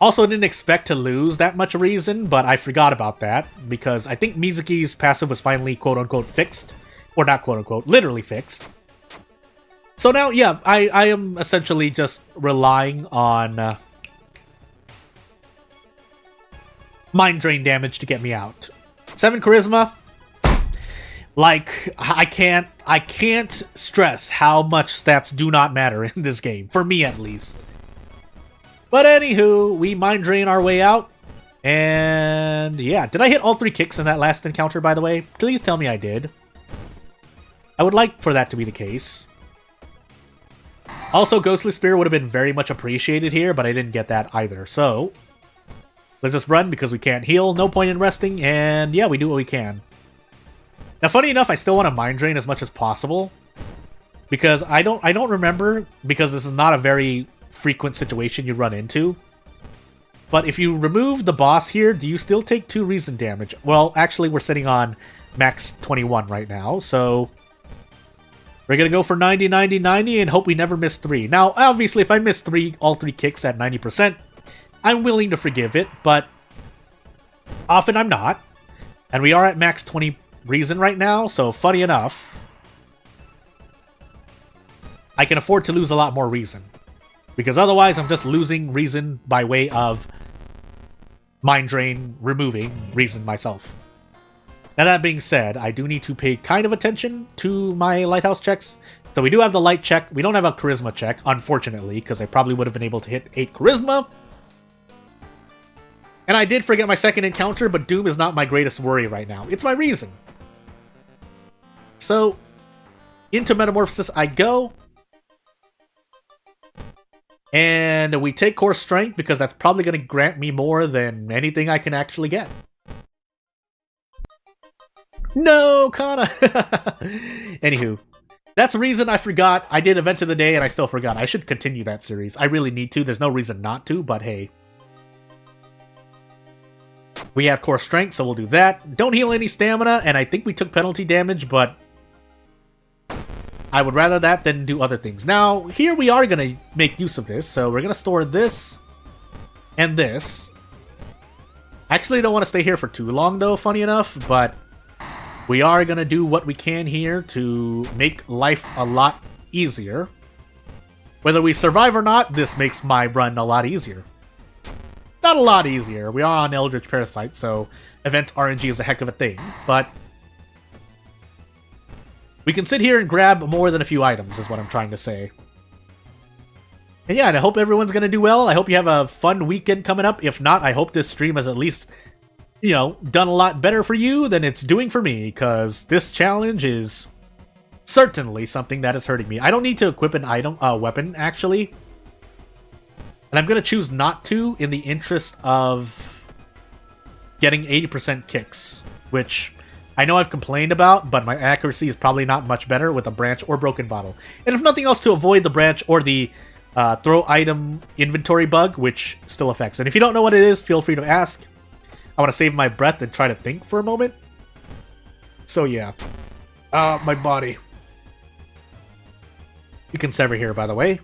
Also didn't expect to lose that much reason, but I forgot about that, because I think Mizuki's passive was finally quote-unquote fixed. Or not quote-unquote, literally fixed. So now, yeah, I am essentially just relying on Mind Drain damage to get me out. 7 Charisma. Like, I can't stress how much stats do not matter in this game, for me at least. But anywho, we Mind Drain our way out, and yeah, did I hit all 3 kicks in that last encounter, by the way? Please tell me I did. I would like for that to be the case. Also, Ghostly Spear would have been very much appreciated here, but I didn't get that either, so let's just run because we can't heal, no point in resting, and yeah, we do what we can. Now, funny enough, I still want to Mind Drain as much as possible, because I don't remember, because this is not a very frequent situation you run into. But if you remove the boss here, do you still take 2 reason damage? Well, actually, we're sitting on max 21 right now, so we're gonna go for 90, 90, 90, and hope we never miss 3. Now, obviously, if I miss all 3 kicks at 90%, I'm willing to forgive it, but often I'm not. And we are at max 20 reason right now, so funny enough, I can afford to lose a lot more reason. Because otherwise, I'm just losing reason by way of Mind Drain removing reason myself. Now, that being said, I do need to pay kind of attention to my lighthouse checks. So we do have the light check. We don't have a charisma check, unfortunately, because I probably would have been able to hit 8 charisma. And I did forget my second encounter, but Doom is not my greatest worry right now. It's my reason. So, into Metamorphosis I go. And we take Core Strength, because that's probably going to grant me more than anything I can actually get. No, Kana! Anywho, that's the reason I forgot. I did Event of the Day, and I still forgot. I should continue that series. I really need to. There's no reason not to, but hey. We have Core Strength, so we'll do that. Don't heal any stamina, and I think we took penalty damage, but I would rather that than do other things. Now, here we are going to make use of this, so we're going to store this and this. I Actually, don't want to stay here for too long, though, funny enough, but we are going to do what we can here to make life a lot easier. Whether we survive or not, this makes my run a lot easier. Not a lot easier. We are on Eldritch Parasite, so event RNG is a heck of a thing, but we can sit here and grab more than a few items, is what I'm trying to say. And yeah, and I hope everyone's going to do well. I hope you have a fun weekend coming up. If not, I hope this stream has at least, you know, done a lot better for you than it's doing for me, because this challenge is certainly something that is hurting me. I don't need to equip an weapon, actually. And I'm going to choose not to in the interest of getting 80% kicks, which I know I've complained about, but my accuracy is probably not much better with a branch or broken bottle. And if nothing else, to avoid the branch or the throw item inventory bug, which still affects. And if you don't know what it is, feel free to ask. I want to save my breath and try to think for a moment. So yeah. My body. You can sever here, by the way.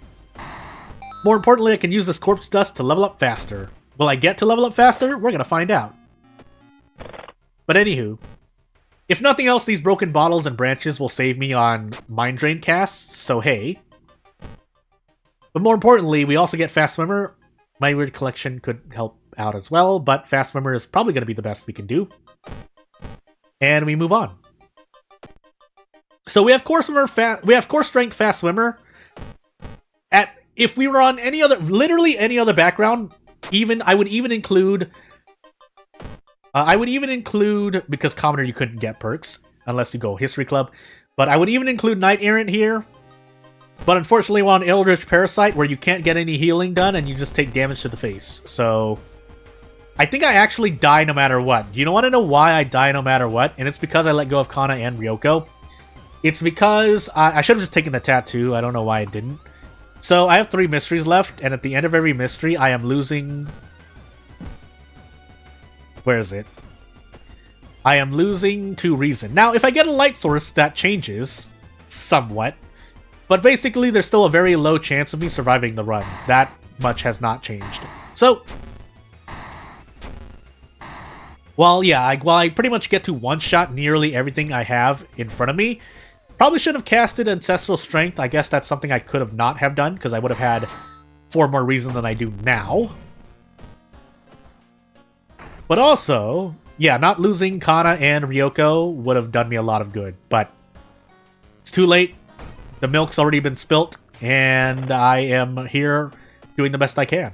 More importantly, I can use this corpse dust to level up faster. Will I get to level up faster? We're gonna find out. But anywho, if nothing else, these broken bottles and branches will save me on Mind Drain casts, so hey. But more importantly, we also get Fast Swimmer. My weird collection could help out as well, but Fast Swimmer is probably going to be the best we can do. And we move on. So we have Core Strength Fast Swimmer. If we were on any other, literally any other background, I would even include, because Commoner you couldn't get perks unless you go History Club, but I would even include Knight Errant here. But unfortunately, we're on Eldritch Parasite, where you can't get any healing done, and you just take damage to the face. So, I think I actually die no matter what. You want to know why I die no matter what? And it's because I let go of Kana and Ryoko. It's because I should have just taken the tattoo. I don't know why I didn't. So, I have 3 mysteries left, and at the end of every mystery, I am losing... Where is it? I am losing to Reason. Now, if I get a light source, that changes somewhat. But basically, there's still a very low chance of me surviving the run. That much has not changed. So, while I pretty much get to one-shot nearly everything I have in front of me, probably should have casted Ancestral Strength. I guess that's something I could have not have done, because I would have had 4 more reason than I do now. But also, yeah, not losing Kana and Ryoko would have done me a lot of good, but it's too late. The milk's already been spilt, and I am here doing the best I can.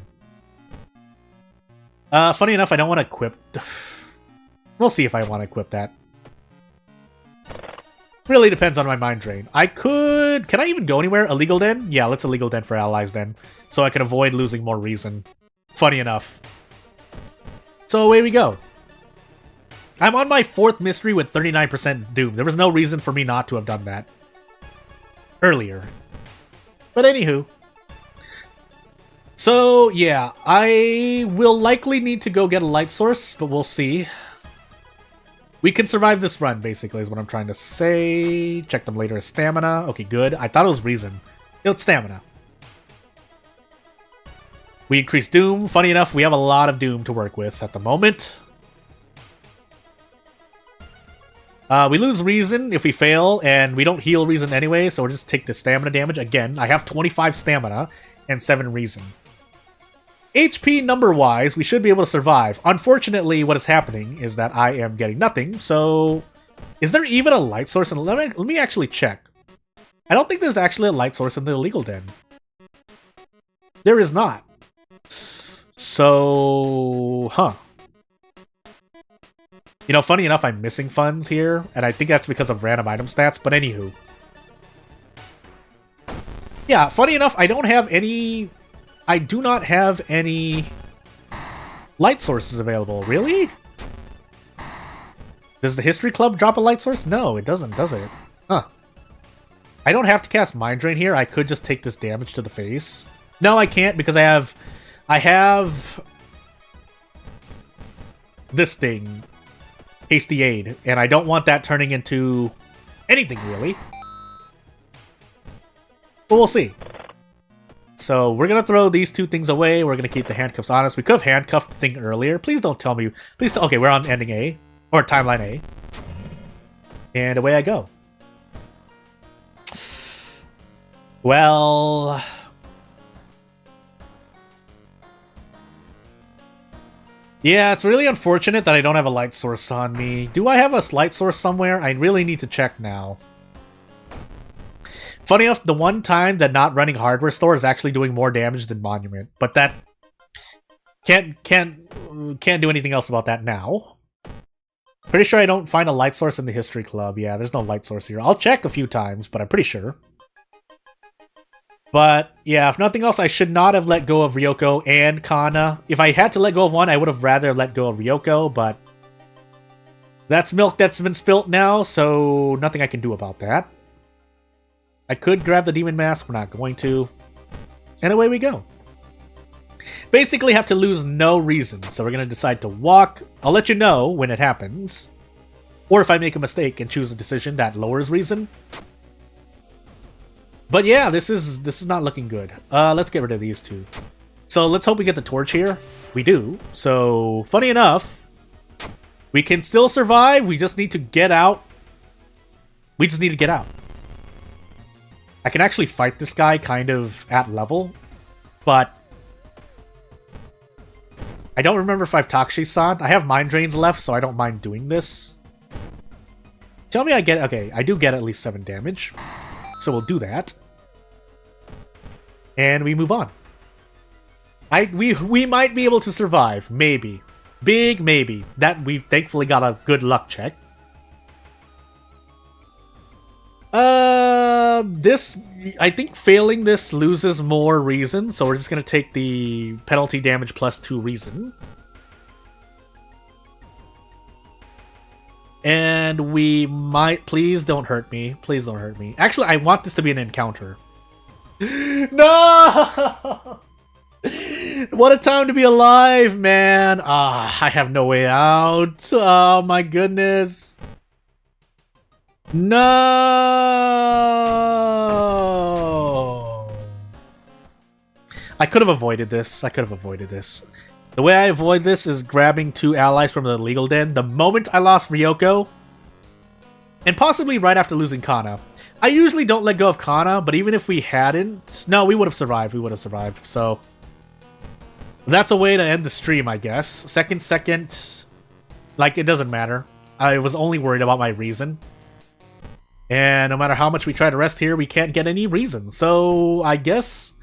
Funny enough, I don't want to equip... We'll see if I want to equip that. Really depends on my Mind Drain. I could... Can I even go anywhere? Illegal Den? Yeah, let's Illegal Den for allies then, so I can avoid losing more reason. Funny enough. So away we go. I'm on my 4th mystery with 39% Doom. There was no reason for me not to have done that earlier. But anywho. So, yeah. I will likely need to go get a light source, but we'll see. We can survive this run, basically, is what I'm trying to say. Check them later as stamina. Okay, good. I thought it was reason. It's stamina. We increase Doom. Funny enough, we have a lot of Doom to work with at the moment. We lose Reason if we fail, and we don't heal Reason anyway, so we'll just take the stamina damage. Again, I have 25 stamina and 7 Reason. HP number-wise, we should be able to survive. Unfortunately, what is happening is that I am getting nothing, so... Is there even a light source? And let me actually check. I don't think there's actually a light source in the Illegal Den. There is not. So... Huh. You know, funny enough, I'm missing funds here, and I think that's because of random item stats, but anywho. Yeah, funny enough, I do not have any light sources available. Really? Does the History Club drop a light source? No, it doesn't, does it? Huh. I don't have to cast Mind Drain here. I could just take this damage to the face. No, I can't, because I have this thing. Hasty Aid, and I don't want that turning into anything, really. But we'll see. So we're gonna throw these two things away. We're gonna keep the handcuffs on us. We could have handcuffed the thing earlier. Please don't tell me. Please don't. Okay, we're on ending A. Or timeline A. And away I go. Well... yeah, it's really unfortunate that I don't have a light source on me. Do I have a light source somewhere? I really need to check now. Funny enough, the one time that not running hardware store is actually doing more damage than Monument, but that can't do anything else about that now. Pretty sure I don't find a light source in the History Club. Yeah, there's no light source here. I'll check a few times, but I'm pretty sure. But yeah, if nothing else, I should not have let go of Ryoko and Kana. If I had to let go of one, I would have rather let go of Ryoko, but that's milk that's been spilt now, so nothing I can do about that. I could grab the Demon Mask, we're not going to. And away we go. Basically have to lose no reason, so we're going to decide to walk. I'll let you know when it happens. Or if I make a mistake and choose a decision that lowers reason. But yeah, this is not looking good. Let's get rid of these two. So let's hope we get the torch here. We do. So, funny enough, we can still survive. We just need to get out. We just need to get out. I can actually fight this guy kind of at level, but I don't remember if I have Takshisan. I have Mind Drains left, so I don't mind doing this. Tell me I get... okay, I do get at least 7 damage. So we'll do that. And we move on. We might be able to survive. Maybe. Big maybe. That we've thankfully got a good luck check. This... I think failing this loses more reason, so we're just gonna take the penalty damage plus 2 reason. And we might... please don't hurt me. Please don't hurt me. Actually, I want this to be an encounter. No! What a time to be alive, man. I have no way out. Oh, my goodness. No! I could have avoided this. The way I avoid this is grabbing 2 allies from the legal den the moment I lost Ryoko, and possibly right after losing Kana. I usually don't let go of Kana, but even if we hadn't... no, we would have survived. So that's a way to end the stream, I guess. Second... like, it doesn't matter. I was only worried about my reason. And no matter how much we try to rest here, we can't get any reason. So I guess...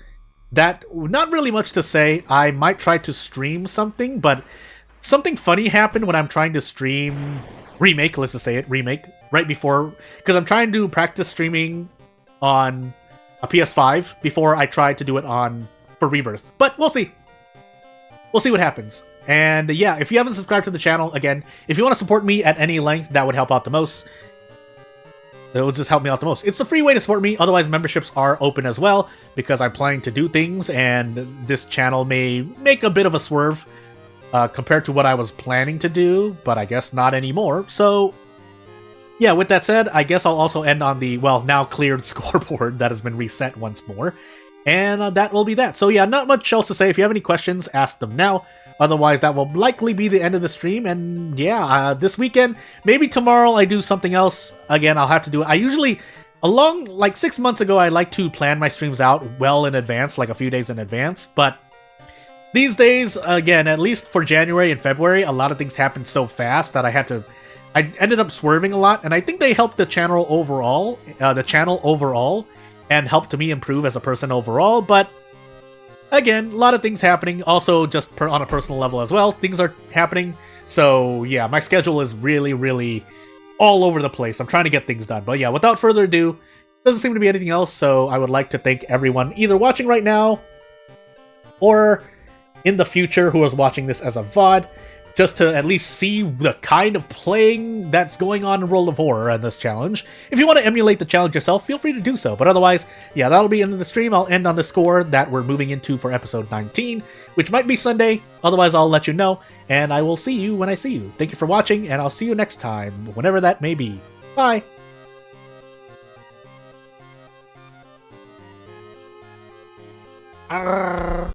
that, not really much to say. I might try to stream something, but something funny happened when I'm trying to stream Remake, let's just say it, Remake, right before, because I'm trying to practice streaming on a PS5 before I try to do it for Rebirth. But we'll see. We'll see what happens. And yeah, if you haven't subscribed to the channel, again, if you want to support me at any length, that would help out the most. It will just help me out the most. It's a free way to support me. Otherwise, memberships are open as well, because I'm planning to do things, and this channel may make a bit of a swerve compared to what I was planning to do, but I guess not anymore. So, yeah, with that said, I guess I'll also end on the, well, now cleared scoreboard that has been reset once more. And that will be that. So yeah, not much else to say. If you have any questions, ask them now. Otherwise, that will likely be the end of the stream. And yeah, this weekend, maybe tomorrow I do something else. Again, I'll have to do it. I usually, like 6 months ago, I like to plan my streams out well in advance, like a few days in advance. But these days, again, at least for January and February, a lot of things happened so fast that I ended up swerving a lot. And I think they helped the channel overall, and helped me improve as a person overall. But again, a lot of things happening. Also, just on a personal level as well, things are happening. So yeah, my schedule is really, really all over the place. I'm trying to get things done. But yeah, without further ado, doesn't seem to be anything else. So I would like to thank everyone either watching right now or in the future who is watching this as a VOD, just to at least see the kind of playing that's going on in World of Horror and this challenge. If you want to emulate the challenge yourself, feel free to do so. But otherwise, yeah, that'll be the end of the stream. I'll end on the score that we're moving into for episode 19, which might be Sunday. Otherwise, I'll let you know, and I will see you when I see you. Thank you for watching, and I'll see you next time, whenever that may be. Bye! Arrgh.